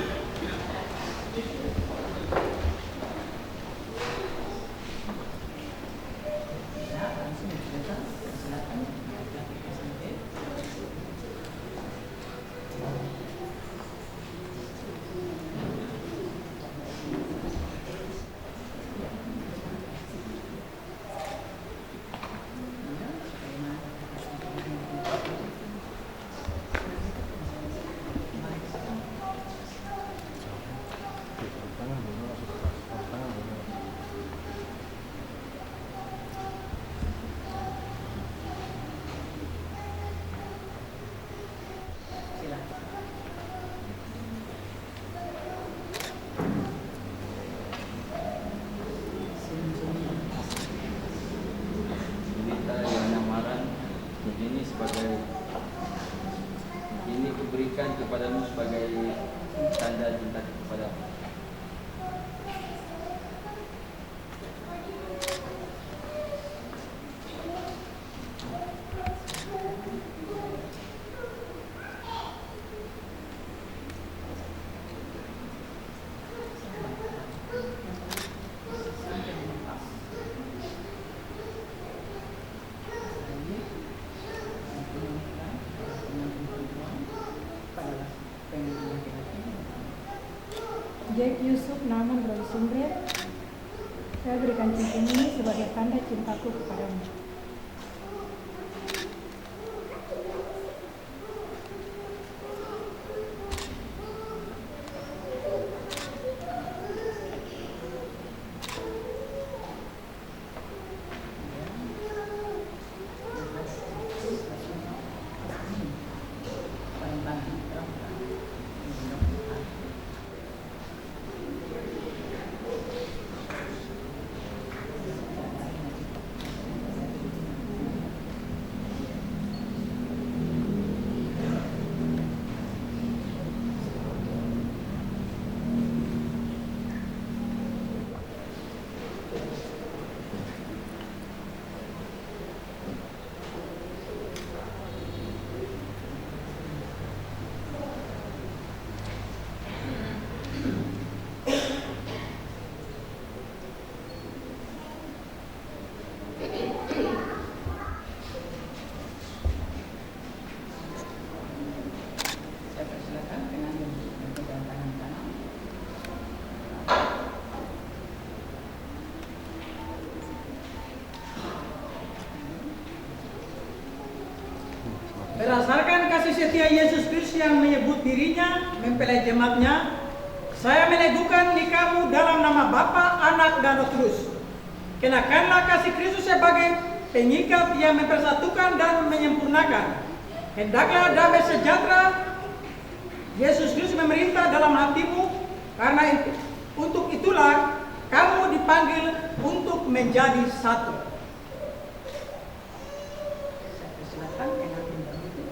Julita Yohana Maran, ini kuberikan kepadamu sebagai tanda cinta kepadamu. Jack Yusuf Naaman Ronsumre, saya berikan cincin ini sebagai tanda cintaku kepadamu. Berdasarkan kasih setia Yesus Kristus yang menyebut dirinya mempelai jemaatnya, saya meneguhkan nikamu dalam nama Bapa, Anak, dan Roh Kudus. Kenakanlah kasih Kristus sebagai pengikat yang mempersatukan dan menyempurnakan. Hendaklah damai sejahtera Yesus Kristus memerintah dalam hatimu, karena untuk itulah kamu dipanggil untuk menjadi satu. Saya persilakan pengantin baru itu.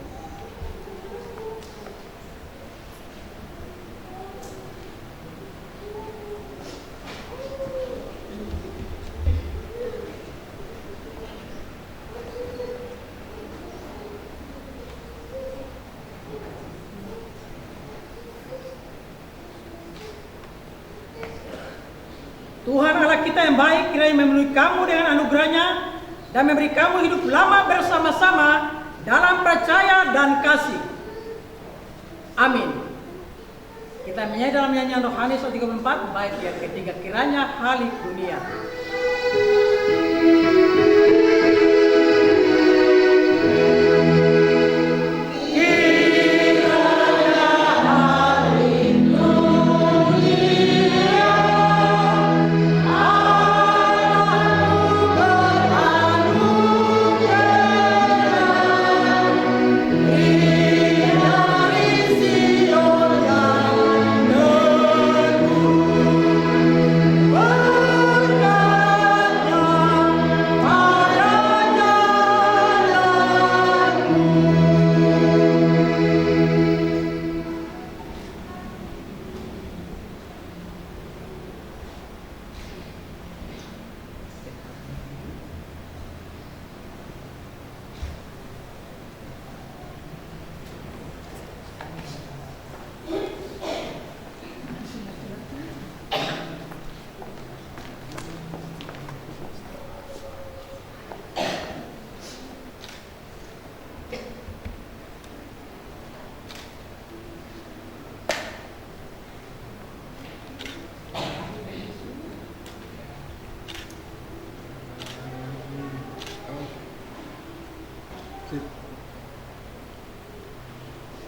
Tuhan Allah kita yang baik kiranya memenuhi kamu dengan anugerahnya dan memberi kamu hidup lama bersama-sama dalam percaya dan kasih. Amin. Kita menyanyi dalam nyanyian rohani 134 bait yang ketiga, kiranya halik dunia.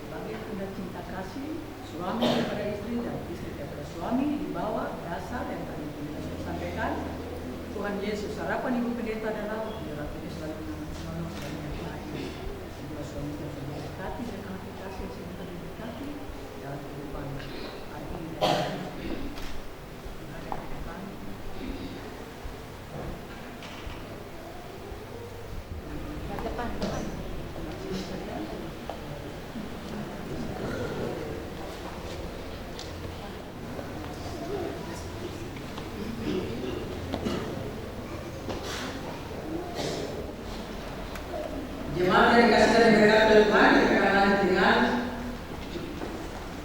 Sebagai tanda cinta kasih suami kepada istri dan istri kepada suami di bawah dasar yang tadi kita sudah sampaikan, Tuhan Yesus harapan Ibu Pendeta adalah biarlah kita selalu menolong dan menyertai kedua suami dan berkati dan anak kasih yang sudah diberkati dalam kehidupan hari ini dan hari ini. Jemaat yang dikasih dan diberkati Tuhan, kita akan lanjut dengan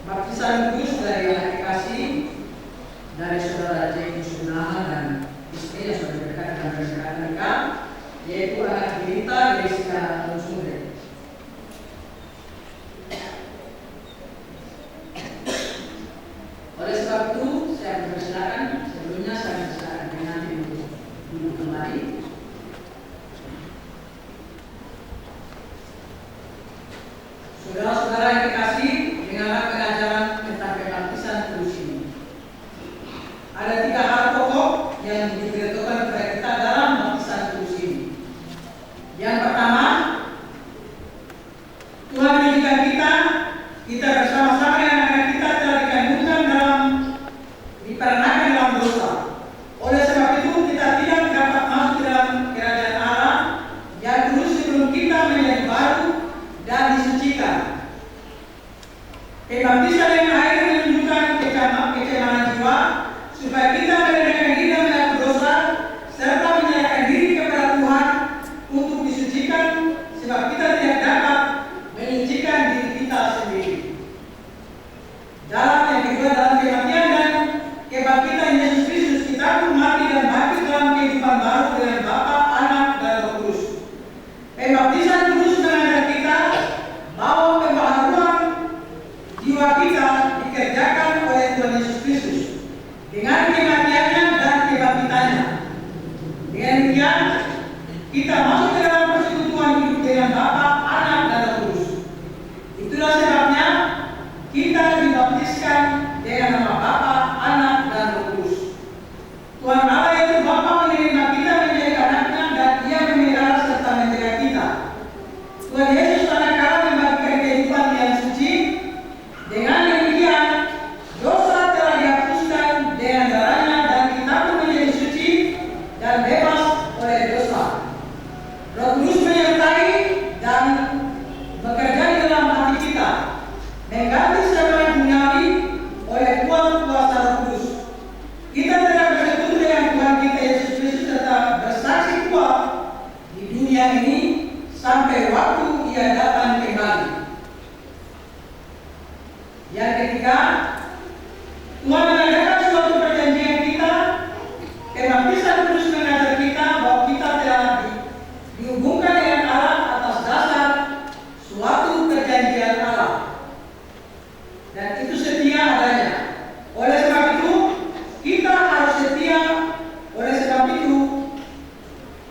baptisan kudus dari anak kasih dari saudara J. Sunaha dan istri yang sudah diberkati dan berserah nikah, yaitu anak Gita Jessica Sumbre. Oleh sebab itu, saya mempersilakan sebelumnya saya mempersilakan pengantin untuk duduk kembali. Saudara-saudara yang dikasih, dengarlah pengajaran tentang pembaptisan kudus ini. Ada 3 hal pokok yang diberitahukan kepada kita dalam baptisan kudus ini. Yang pertama, Tuhan menjadikan kita bersama-sama dengan anak kita telah dikandungkan diperanakkan dalam dosa. Oleh sebab itu kita tidak dapat masuk ke dalam kerajaan Allah yang kudus sebelum kita menjadi baru dan disucikan. Pembaptisan yang akhir menunjukkan kecemahan jiwa supaya kita merendahkan diri dan mengaku dosa serta menyerahkan diri kepada Tuhan untuk disucikan, sebab kita tidak dapat menyucikan diri kita sendiri. Dalam yang kedua, dalam kematian dan kebangkitan Yesus Kristus, kita pun mati dan bangkit dalam kehidupan baru dengan Bapa, Anak, dan Roh Kudus. Pembaptisan kudus mengajar kita bahwa pembaharuan jiwa kita dikerjakan oleh Tuhan Yesus Kristus dengan kematiannya dan kebangkitannya. Dengan demikian, kita masuk ke dalam persekutuan hidup dengan Bapa, Anak, dan Roh Kudus. Tuhan Yesus anak Allah membagikan kehidupan yang suci. Dengan demikian, dosa telah dihapuskan dengan darahnya dan kita pun menjadi suci dan bebas oleh dosa. Roh Kudus menyertai dan bekerja di dalam hati kita, mengganti segala duniawi oleh kuasa Roh Kudus. Kita tetap bersekutu dengan Tuhan kita Yesus Kristus, tetap bersaksi kuat di dunia ini sampai waktu Ia datang kembali. Yang ketiga, Tuhan mengadakan suatu perjanjian kita. Kebaptisan Kudus mengajar kita bahwa kita telah dihubungkan dengan Allah atas dasar suatu perjanjian Allah, dan itu setia adanya. Oleh sebab itu, kita harus setia. Oleh sebab itu,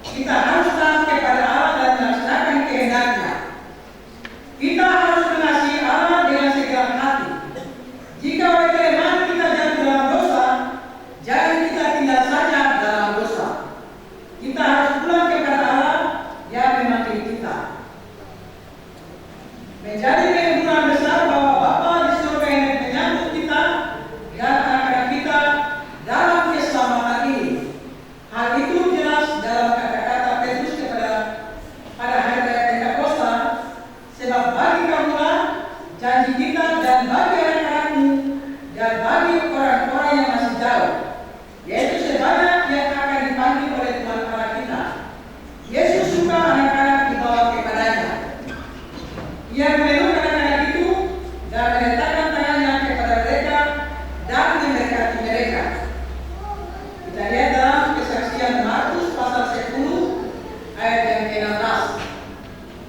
kita harus taat kepada Allah dan melaksanakan kehendaknya. Kita harus mengasihi Allah dengan segala hati. Jika oleh kelemahan kita jatuh dalam dosa, jangan kita tinggal saja dalam dosa. Kita harus pulang kepada Allah yang memanggil kita. Menjadi kehidupan besar bahwa Bapa di surga yang menyambut kita dan anak-anak kita dalam keselamatan ini. Hal itu jelas dalam kata-kata Petrus pada hari raya Pentakosta, sebab bagi kamulah janji kita dan bagi anak-anakmu dan bagi orang-orang yang masih jauh, yaitu sebanyak yang akan dipanggil oleh Tuhan Allah kita. Yesus suka anak-anak dibawa kepadanya. Ia meluk anak-anak itu dan meletakkan tangannya kepada mereka dan memberkati mereka. Kita lihat dalam kesaksian Markus pasal 10 ayat yang ke-16.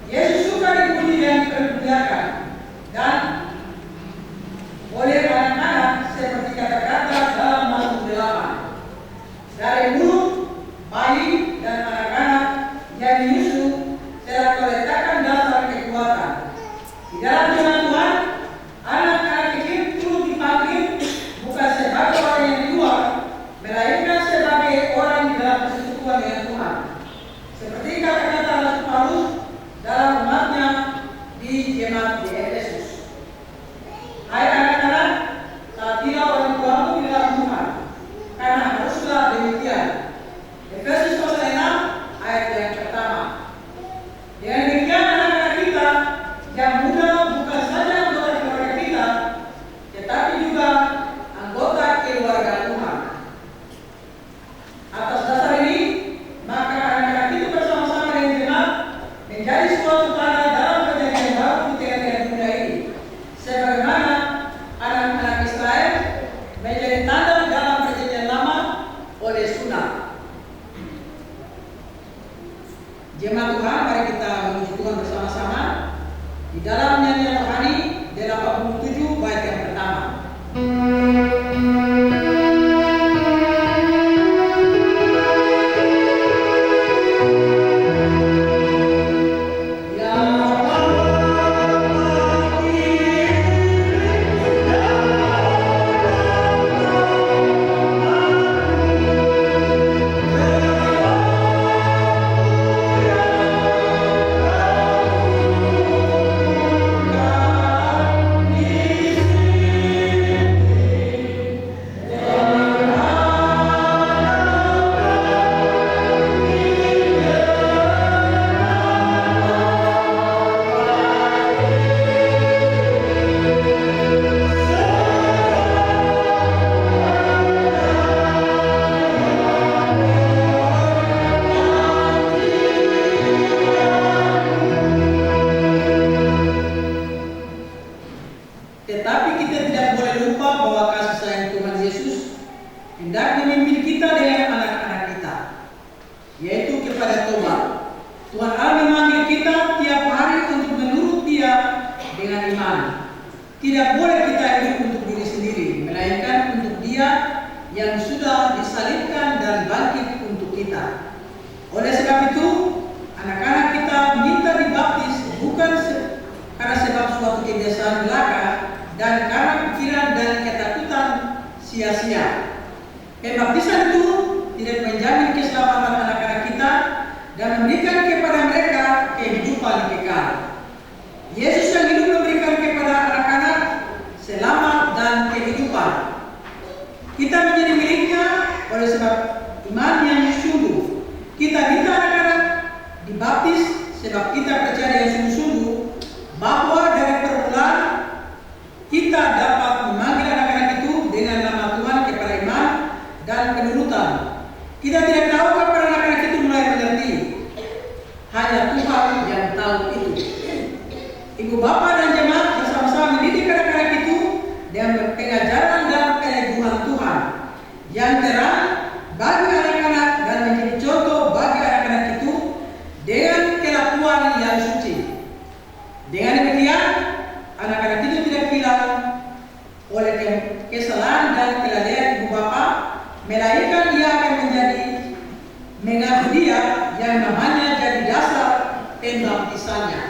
Yesus suka dipuji dan dipermuliakan dan oleh anak-anak seperti kata-kata dalam Mazmur 8. Dari mulut, bayi dan anak-anak yang menyusu telah meletakkan dasar kekuatan. Di dalam firman Tuhan, anak-anak kecil turut dipanggil bukan sebagai orang yang di luar, melainkan sebagai orang di dalam persekutuan dengan Tuhan. Seperti kata-kata Rasul Paulus dalam umatnya di jemaat di Efesus. Hai anak-anak, taatilah orang tuamu di dalam Tuhan, karena haruslah demikian. Efesus pasal 6 ayat yang pertama. Dengan demikian anak-anak kita yang muda bukan saja anggota keluarga kita, tetapi juga anggota keluarga Tuhan. Atas dasar ini, maka anak-anak itu bersama-sama dengan jemaat menjadi suatu tanda dalam perjanjian baru di tengah-tengah dunia ini, sebagaimana anak-anak Israel menjadi tanda dalam perjanjian lama oleh sunat. Jemaat Tuhan, mari kita memuji Tuhan bersama-sama di dalam nyanyian rohani 87 bait yang pertama. Tetapi kita tidak boleh lupa bahwa kasih sayang Tuhan Yesus hendak memimpin kita dengan anak-anak kita, yaitu kepada tobat. Tuhan Allah memanggil kita tiap hari untuk menurut Dia dengan iman. Tidak boleh kita hidup untuk diri sendiri, melainkan untuk Dia yang sudah disalibkan dan bangkit untuk kita. Oleh sebab itu, anak-anak kita minta dibaptis bukan karena sebab suatu kebiasaan belaka dan karena pikiran dan ketakutan sia-sia. Pembaptisan itu tidak menjamin keselamatan anak-anak kita dan memberikan kepada mereka kehidupan kekal. percaya yang sungguh-sungguh bahwa dari permulaan kita dapat memanggil anak-anak itu dengan nama Tuhan kepada iman dan penurutan. Kita tidak tahu kapan anak-anak itu mulai mengerti. Hanya Tuhan yang tahu itu. Ibu bapak dan jemaat bersama-sama mendidik anak-anak itu dengan pengajaran dan peneguhan Tuhan yang terang bagi anak-anak dan menjadi contoh bagi anak-anak itu dengan kelakuan yang suci. Dengan demikian, anak-anak itu tidak hilang oleh kesalahan dan kelalaian ibu bapa, melainkan ia akan menjadi mengabdi dia yang namanya jadi dasar pembaptisannya.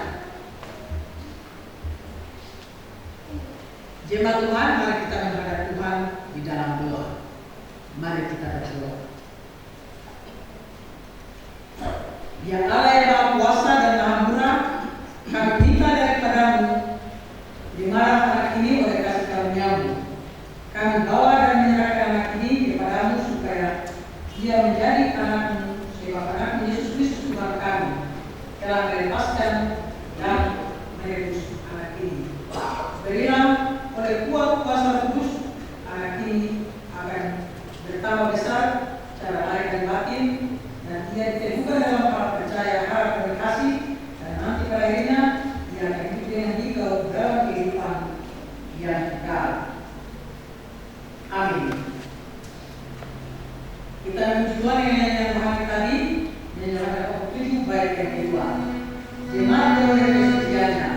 Jemaat Tuhan, mari kita menghadap Tuhan di dalam doa. Mari kita berdoa. Ya Allah yang Maha Kuasa dan Maha Murah, kami minta daripadamu, dimana anak ini oleh kasih karunia-Mu, kami bawa dan menyerahkan anak ini kepadamu supaya dia menjadi anak-Mu, sebab anak Yesus Kristus Tuhan kami telah melepaskan dan merebus anak ini. Berilah oleh kuat kuasa kudus, anak ini akan bertambah besar secara lahir dan batin, dan ia diteguhkan dalam hal percaya, harap dan kasih, dan nanti pada akhirnya ia akan hidup dengan hikau dalam kehidupan yang kekal. Amin. Kita menuju Tuhan yang rohani tadi, menyerahkan ketujuh baik yang kedua. Jemaat boleh kesetiaannya.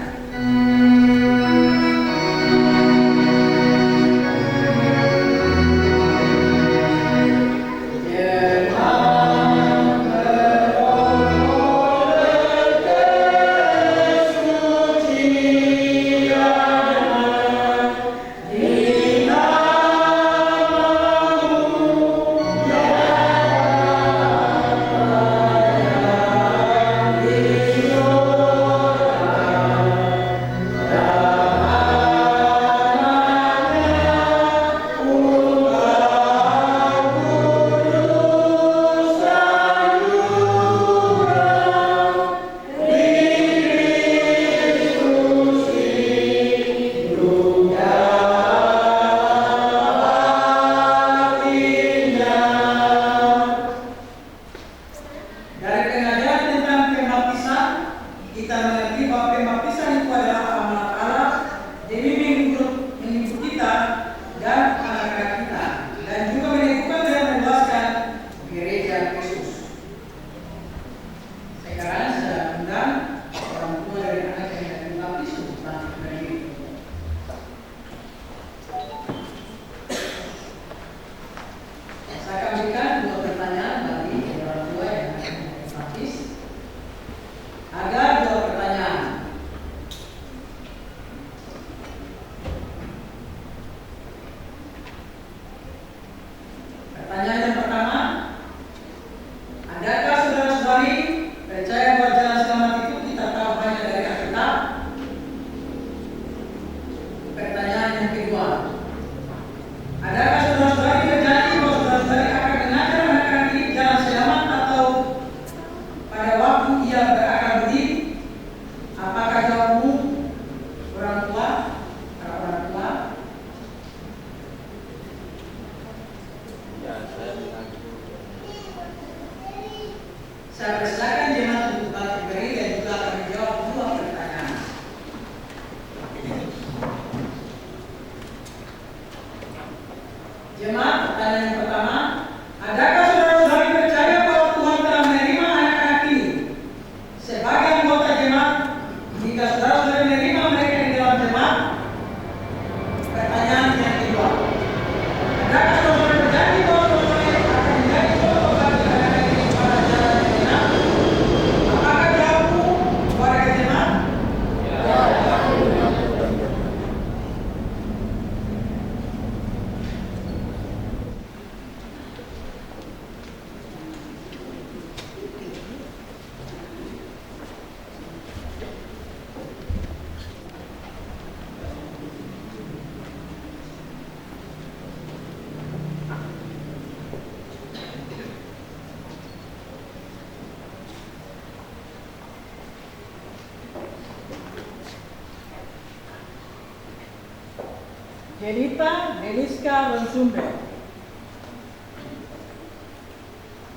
Jelita Deliska Ronsumber.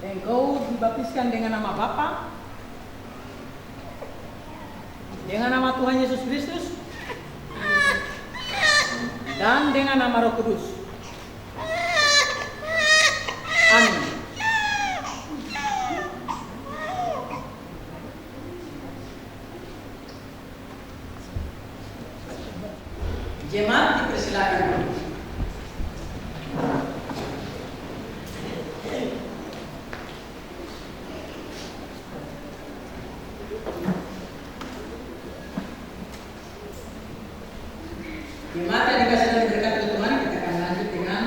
Engkau dibaptiskan dengan nama Bapa, dengan nama Tuhan Yesus Kristus, dan dengan nama Roh Kudus. Amin. Jemaat dipersilakan. Jemaat yang dikasih dan diberkati Tuhan, kita akan lanjut dengan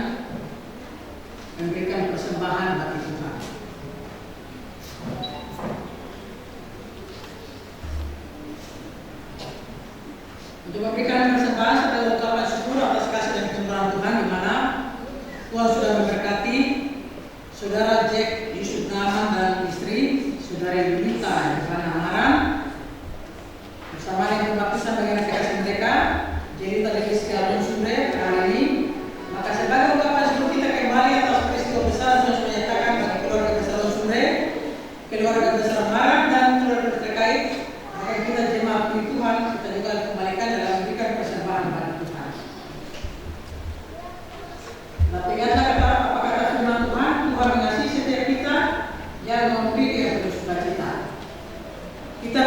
memberikan persembahan bagi Tuhan. Untuk memberikan persembahan setelah ungkapan syukur atas kasih dan kemurahan Tuhan, di mana Tuhan sudah memberkati saudara Jack Yusuf Naman dan istri, saudari Yunita Ivana Maran, bersama dengan baptisan bagi anak kasih mereka, Jelita Deliska Ronsumber hari ini. Maka sebagai ungkapan syukur kita kembali atas peristiwa besar yang sudah menyatakan bagi keluarga besar Ronsumber, keluarga besar Maran dan keluarga terkait. Maka kita jemaat Tuhan, kita juga kembalikan dalam memberikan persembahan bagi Tuhan. Tapi ingatlah apa kata firman Tuhan, Tuhan mengasihi setiap kita yang memberi dia penuh sukacita. Kita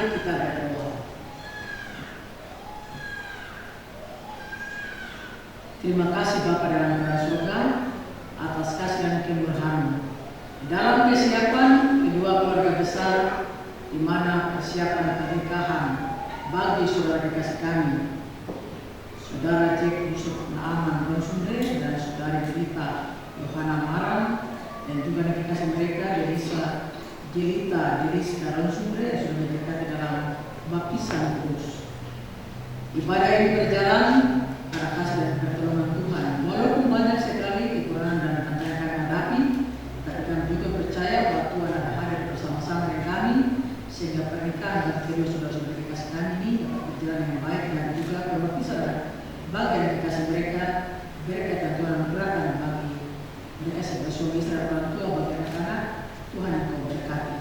Mari kita berdoa. Terima kasih Bapa dalam kerajaan surga atas kasih dan kemurahan-Mu. Dalam kesiapan kedua keluarga besar di mana persiapan pernikahan bagi saudara kekasih kami, Saudara Jack Yusuf Naaman Ronsumre dan Saudari Jelita Yohana Maran, dan juga kekasih mereka Delisa Jelita Deliska Ronsumre yang sudah didekati dalam baptisan kudus. Ibadah ini berjalan karena kasih dan pertolongan Tuhan. Walaupun banyak sekali kekurangan dan tantangan yang kami hadapi, tapi kami juga percaya bahwa Tuhan ada hadir bersama-sama dengan kami, sehingga pernikahan dan kedua saudara-saudara kekasih kami ini dapat berjalan dengan baik, dan juga berbaptisan bagi yang dikasih mereka berkat dan Tuhan anugerahkan bagi mereka sebagai suami istri dan orang tua, bagi anak-anak Tuhan yang Kau berkati.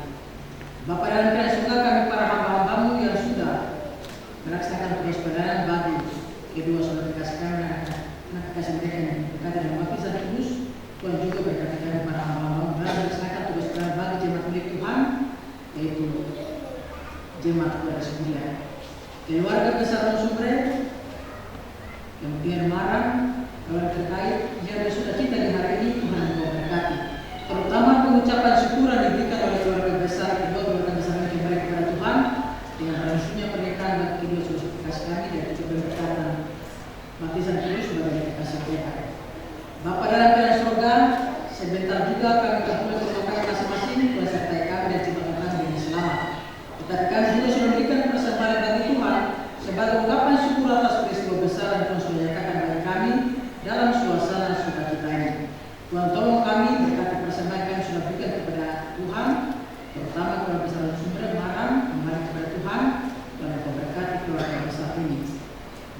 Bapa dalam kerajaan surga, kami para hamba-Hamba-Mu yang sudah melaksanakan tugas pelayanan bagi kedua saudara kekasih kami dan anak kekasih mereka yang berkati dalam baptisan kudus, Tuhan juga berkati kami para hamba-Hamba-Mu dalam melaksanakan tugas pelayanan bagi jemaat milik Tuhan, yaitu jemaat keluarga sembilan, keluarga besar Ronsumre, kemudian Maran, kalau terkait yang sudah kita di hari ini, Tuhan Kau berkati. Terutama pengucapan syukuran diberikan oleh keluarga besar, kedua keluarga besar yang kembali kepada Tuhan dengan berlangsungnya pernikahan bagi kedua saudara kekasih kami, dan juga berkatan baptisan kudus sebagai kekasih mereka. Bapa dalam kerajaan surga, sebentar juga kami kembali ke rumah kami masing-masing, Tuhan sertai kami dan ciptakan kami dengan selamat. Tetapi kami juga sudah memberikan persembahan bagi Tuhan sebagai ungkapan syukur atas peristiwa besar yang Tuhan sudah nyatakan bagi kami dalam suasana sukacita ini. Tuhan tolong kami berkati persembahan kami sudah berikan kepada Tuhan, terutama keluarga besar Ronsumre Maran, kembali kepada Tuhan, dan Kau berkati keluarga besar ini.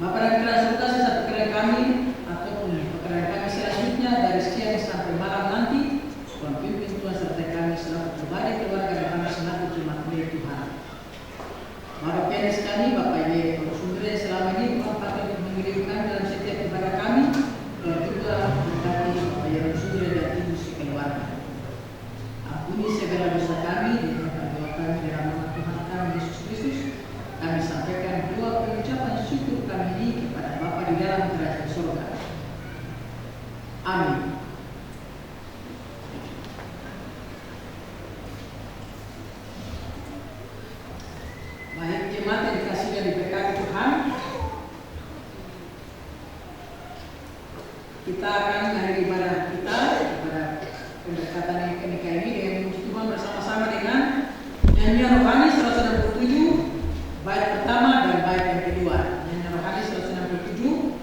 Bapa dan kerajaan surga, sisa pikiran kami ataupun pekerjaan kami selanjutnya dari siang sampai malam nanti, Tuhan pimpin, Tuhan sertai kami selaku pribadi, keluarga, dan kami selaku jemaat milik Tuhan. Bapak Penis kami, Bapak Ye Ronsumre, selama ini Tuhan pakai untuk mengirimkan dalam setiap ibadah kami, dan juga berkati Bapak Ye Ronsumre dan ibu sekeluarga. Ampuni segala dosa kami, dan doa kami dalam nama Tuhan kami Yesus Kristus. Kami sampaikan dua pengucapan syukur kami ini kepada Bapa di dalam kerajaan surga. Amin. Baik jemaat yang dikasihi dan diberkati Tuhan, kita akan mengakhiri ibadah kita, ibadah pendekatan yang kenika ini dengan memuji Tuhan bersama-sama dengan nyanyian rohani 167, bait pertama dan bait yang kedua. Nyanyian rohani 167,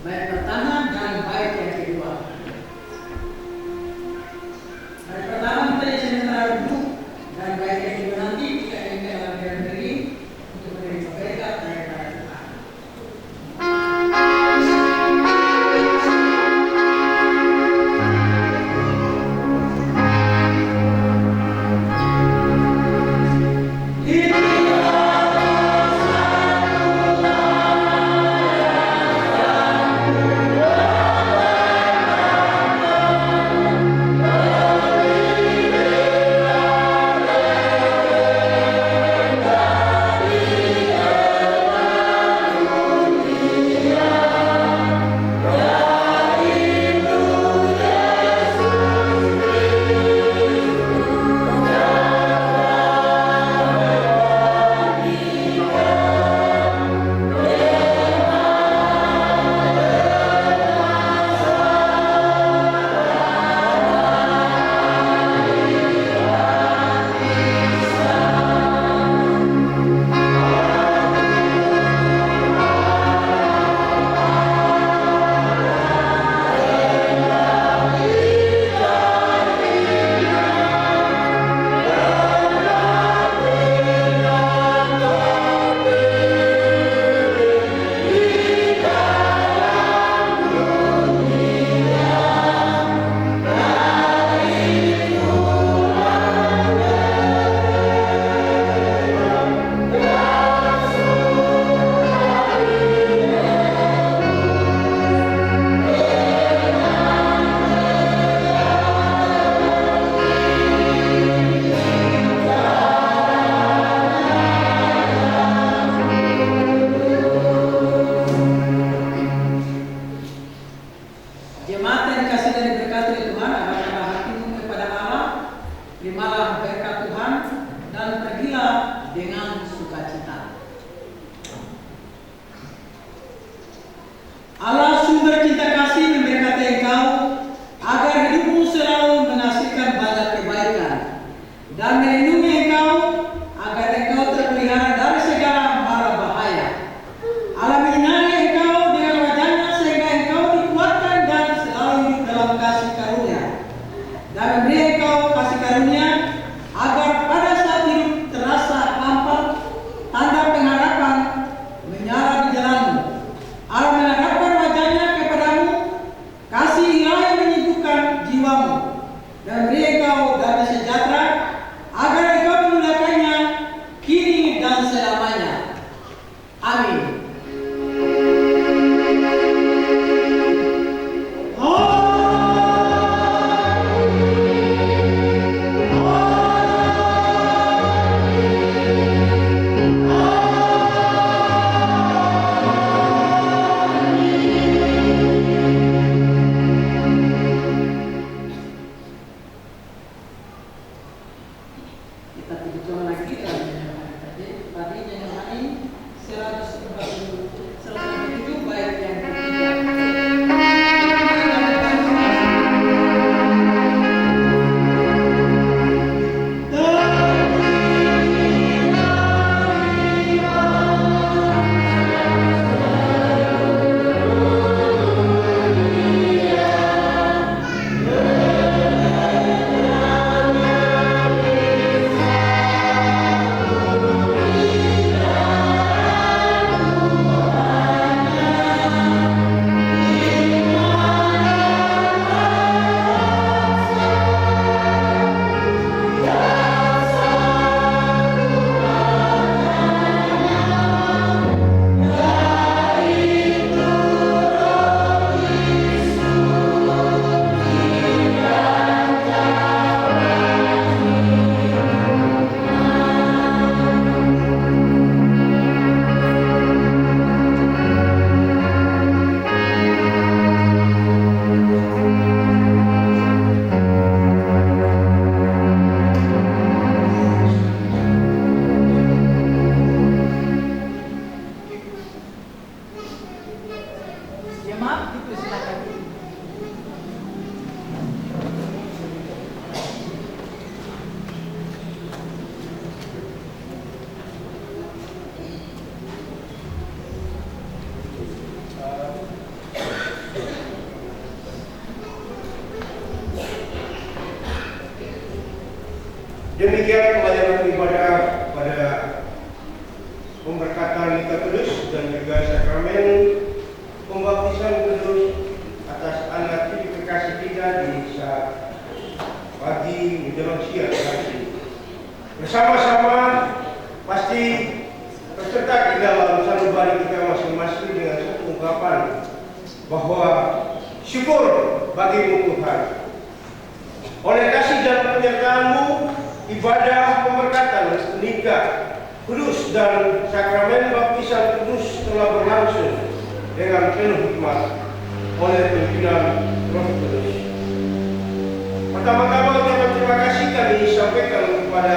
bait pertama dan bait yang kedua. Bait pertama kita yang sementara duduk, dan bait yang kedua nanti kita ingin dalam diri untuk menerima berkat daripada Tuhan. terimalah berkat Tuhan dan pergilah dengan sukacita. Allah sumber cinta kasih memberkati engkau agar hidupmu selalu menghasilkan banyak kebaikan dan melindungi engkau agar engkau terpelihara dari segala mara bahaya. Allah menyinari engkau dengan wajahnya sehingga engkau dikuatkan dan selalu hidup dalam kasih karunia, dan memberi engkau kasih karunia agar pada saat hidup terasa hampa, tanda pengharapan menyala di jalanmu. Allah menghadapkan wajahnya kepadamu, kasih ilahi menyibukkan jiwamu, dan beri engkau damai sejahtera agar engkau memuliakannya kini dan selamanya. Amin. Kita tidak lagi tadi nyanyi 147 bait yang ketiga. Jemaat dipersilakan. Demikian pelayanan ibadah pada pemberkatan Mika Kudus dan juga sakramen pembaptisan kudus atas anak tipifikasi kita di saat pagi menjelang siang hari ini. Bersama-sama pasti tercetak di dalam sanubari kita masing-masing dengan satu ungkapan bahwa syukur bagimu Tuhan. Oleh kasih dan penyertaan-Mu, ibadah pemberkatan nikah kudus dan sakramen baptisan kudus telah berlangsung dengan penuh hikmat oleh pimpinan Roh Kudus. Pertama-tama ucapan terima kasih kami sampaikan kepada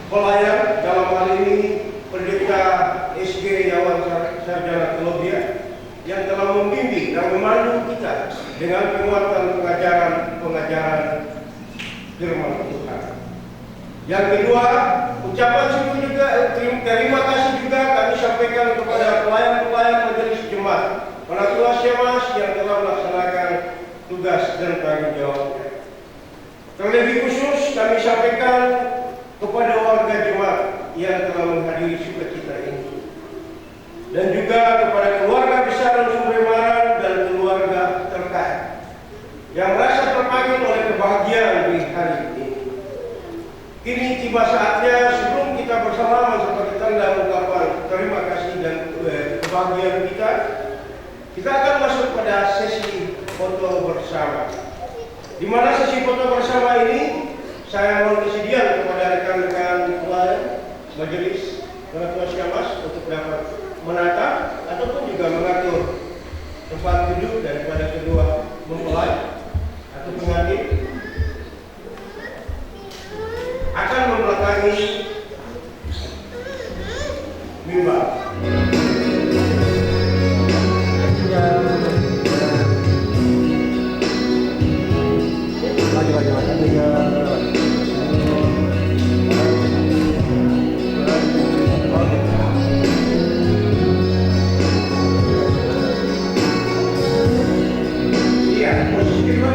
pelayan, dalam hal ini Pendeta SG Yawan Sarjana Teologia, yang telah membimbing dan memandu kita dengan penguatan pengajaran firman Tuhan. Yang kedua, ucapan syukur juga, terima kasih juga kami sampaikan kepada pelayan-pelayan majelis jemaat, penatua Syemas yang telah melaksanakan tugas dan tanggung jawabnya. Terlebih khusus kami sampaikan kepada warga jemaat yang telah menghadiri sukacita ini, dan juga kepada keluarga besar Sumber Maran dan keluarga terkait yang merasa terpanggil oleh kebahagiaan di hari ini. Kini tiba saatnya sebelum kita bersalaman sebagai tanda ungkapan terima kasih dan kebahagiaan kita akan masuk pada sesi foto bersama. Di mana sesi foto bersama ini saya mohon kesediaan kepada rekan-rekan pelayan majelis penatua Syamas untuk dapat menata ataupun juga mengatur tempat duduk daripada kedua mempelai atau pengantin. akan membelakangi mimbar. Iya, posisi kedua.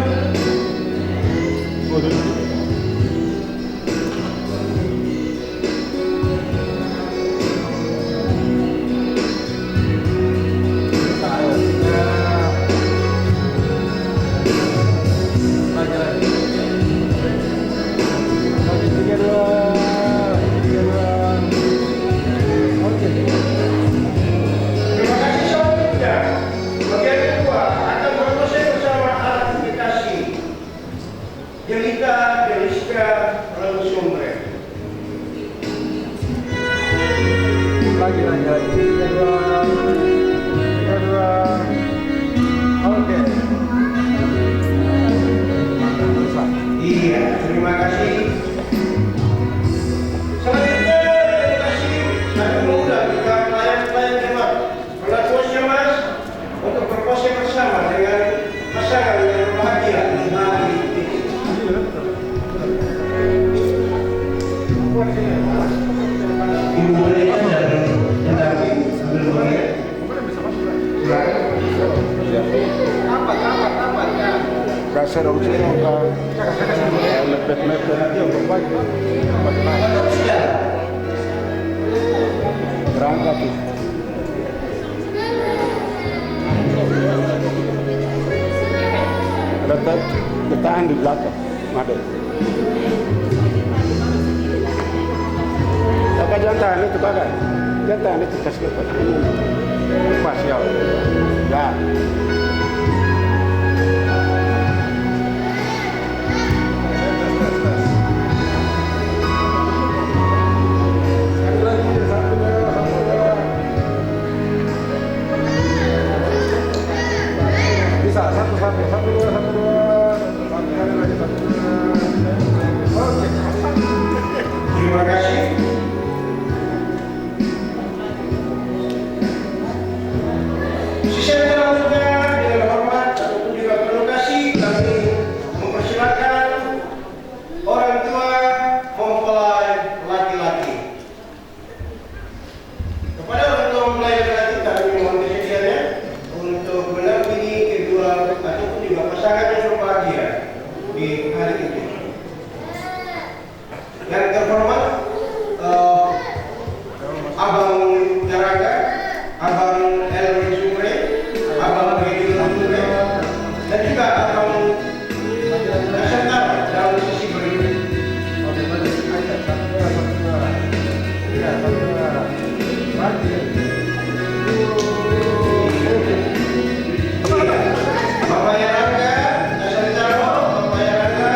Terima kasih selanjutnya. Bagian kedua akan berproses bersama alat komunikasi Jelita Deliska Langsumre. Lagi. Tiga, dua. Oke. Iya, terima kasih. Selanjutnya, terima kasih. Saya mengundang juga pelayan-pelayan jemaat pelakuan jemaat untuk berproses bersama dengan pasangan yang bahagia di hari ini. Ibu boleh dan pendamping ambil bagian. Tamat ya. Kasih dong kan. Lepet-lepet aja berbagi. Berangkat tuh. Bertahan di belakang. Ada. Apa jantan itu bagai? Jantan itu kasih lepas. Pas ya. Ya. Bisa satu dua. Oke. Terima kasih. Sisi yang selanjutnya dengan hormat ataupun juga penuh kasih kami mempersilakan orang tua mempelai laki-laki. Kepada orang tua mempelai laki-laki kami mohon kesediaannya untuk mendampingi kedua ataupun juga pasangan yang berbahagia di hari ini. Yang terhormat Abang Jaraga, Abang Elwin Sumre, Abang Bedi Sumre, dan juga Abang Nasentara dalam sesi berikut. Bapak Yarangga, Nasentara, Bapak Yarangga.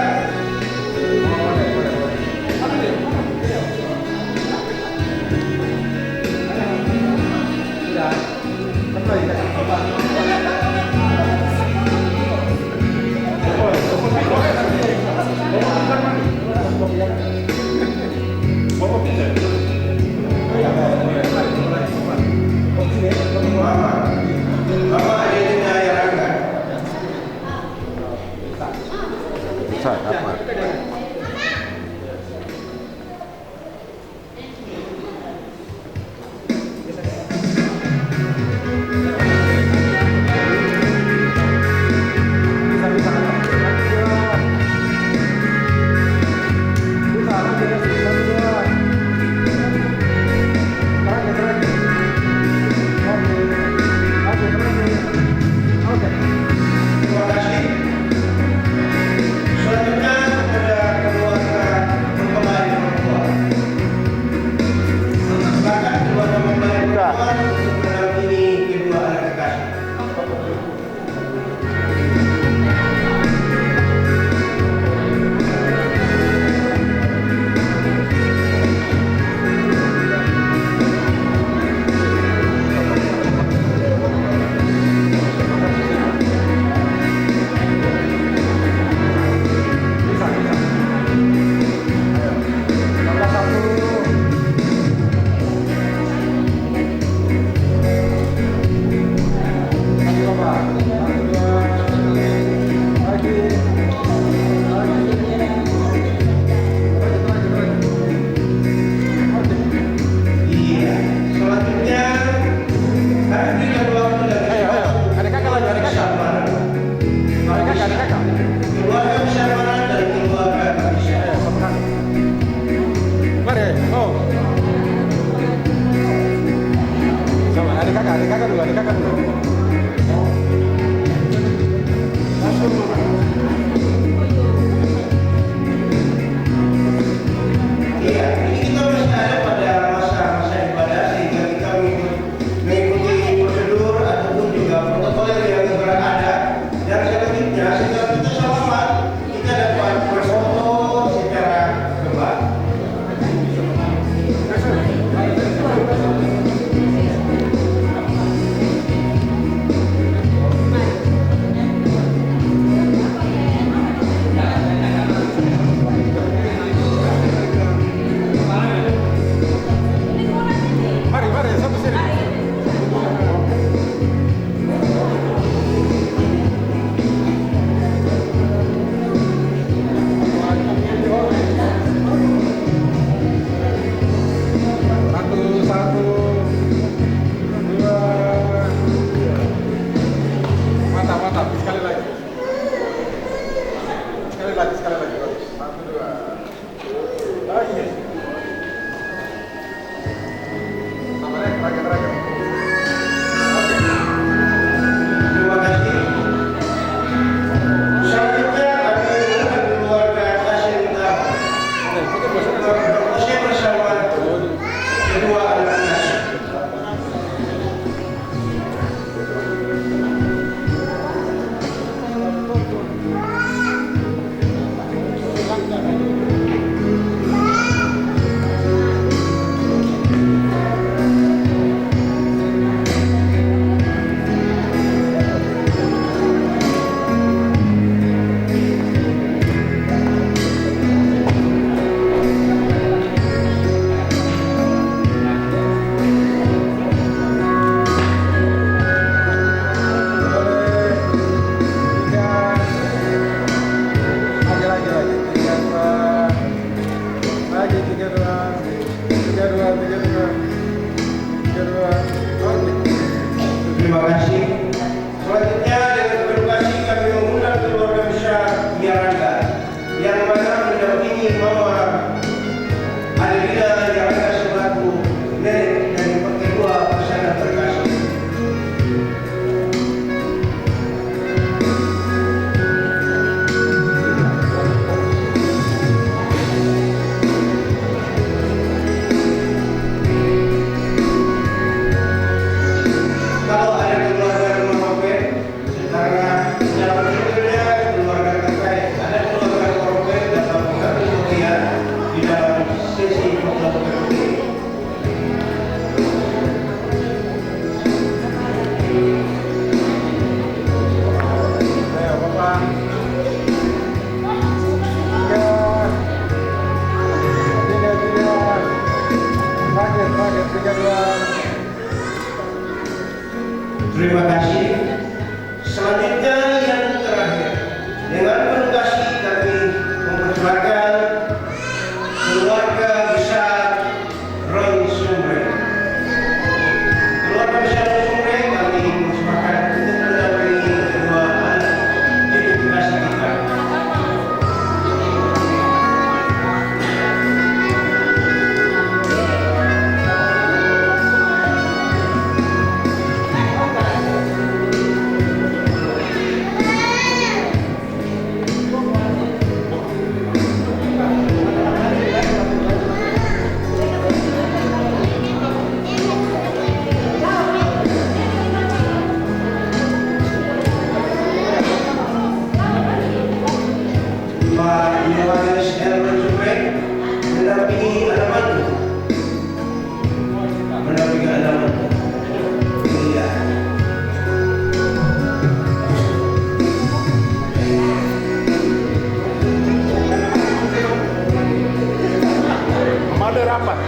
ada rapat.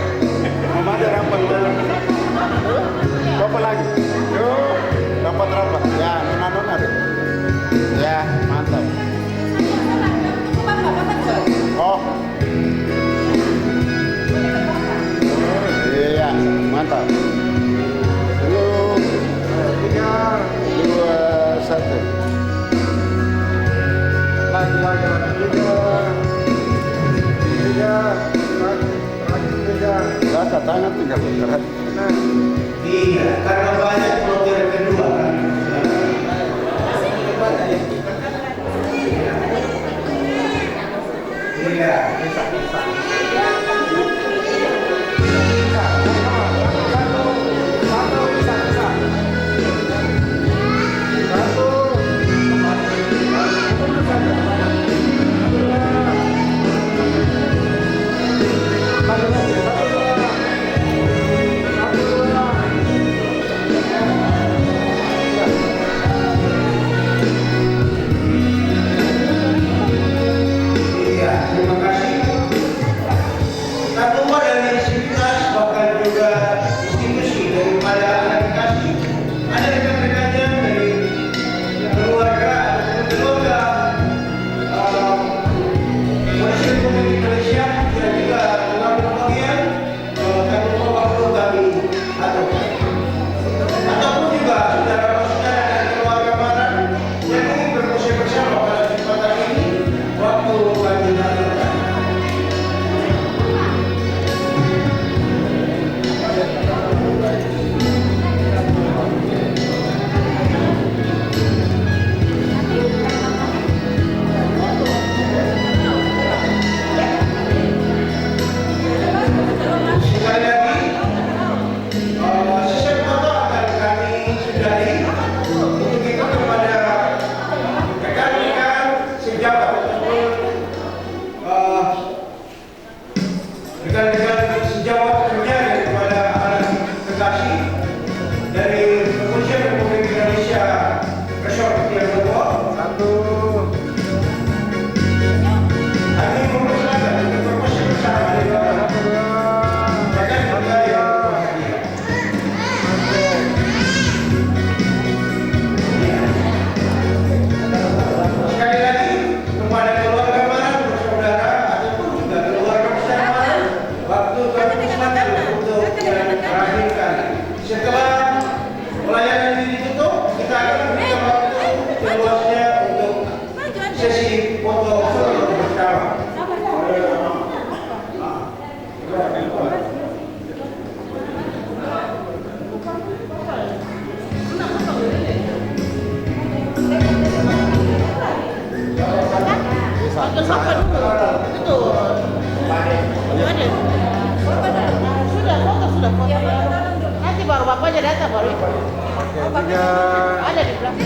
Mama ada rapat. Bapak lagi. Yuk, rapat. Ya, nona deh. Ya, mantap. Oh. Iya, mantap. 3, 2, 1. Lagi. 3. Angkat tangan 3 bergerak. Iya, karena banyak plotter kedua kan. Iya, bisa. Nanti baru bapaknya datang baru itu. Ada di belakang.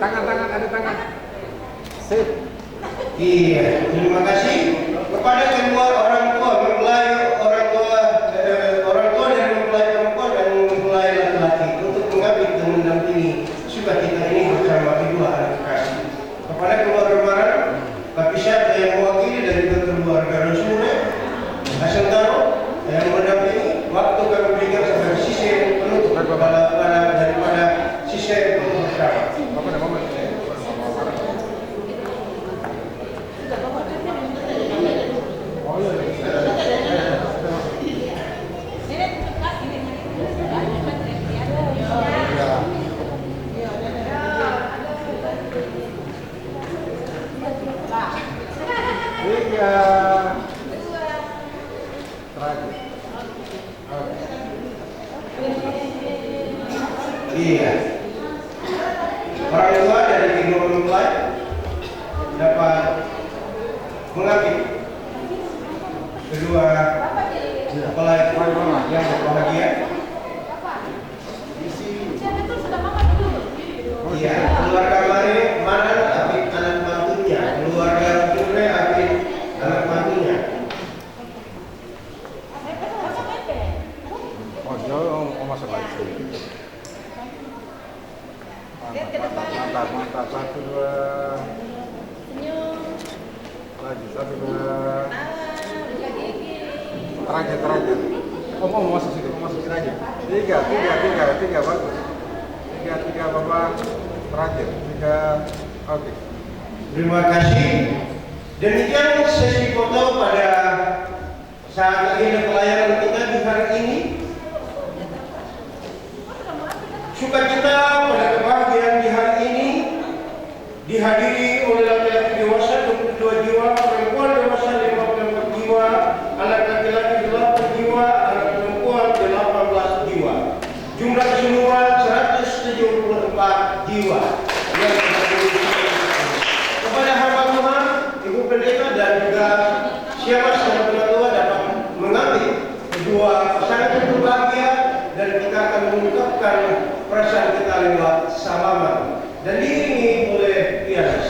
Tangan, ada tangan. Sip. Iya, terima kasih kepada kedua orang tua mempelai dan mempelai perempuan dan mempelai laki-laki untuk mengambil dan mendampingi sukacita ini bersama kedua anak kekasih. Kepada keluarga Barat, bagi siapa yang mewakili dari keluarga Rasulullah Asantaro yang mendampingi waktu kami berikan sebagai sisi penutup daripada sisi penutup bersama. Iya. Orang tua dari kedua mempelai dapat mengambil kedua mempelai yang berbahagia. mau masuk lagi. Mantap, mantap. 1, 2. Senyum. Lagi 1, 2. Buka gigi. Terakhir. Oh, mau masuk situ, masuk sini aja. 3, bagus. 3, Bapak. Terakhir. 3, oke. Terima kasih. Demikian sesi foto pada saat akhir pelayanan kita di hari ini. Sukacita pada kebahagiaan di hari ini dihadiri oleh laki-laki dewasa 22 jiwa, perempuan dewasa 54 jiwa, anak laki-laki 8 jiwa, anak perempuan 18 jiwa. Jumlah keseluruhan 174 jiwa. Yang kepada hamba Tuhan, Ibu Pendeta dan juga siapa saudara penatua dapat mengambil kedua pasangan yang berbahagia dan kita akan mengungkapkan perasaan kita lewat salaman dan diiringi oleh hias.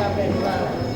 Sampai 2.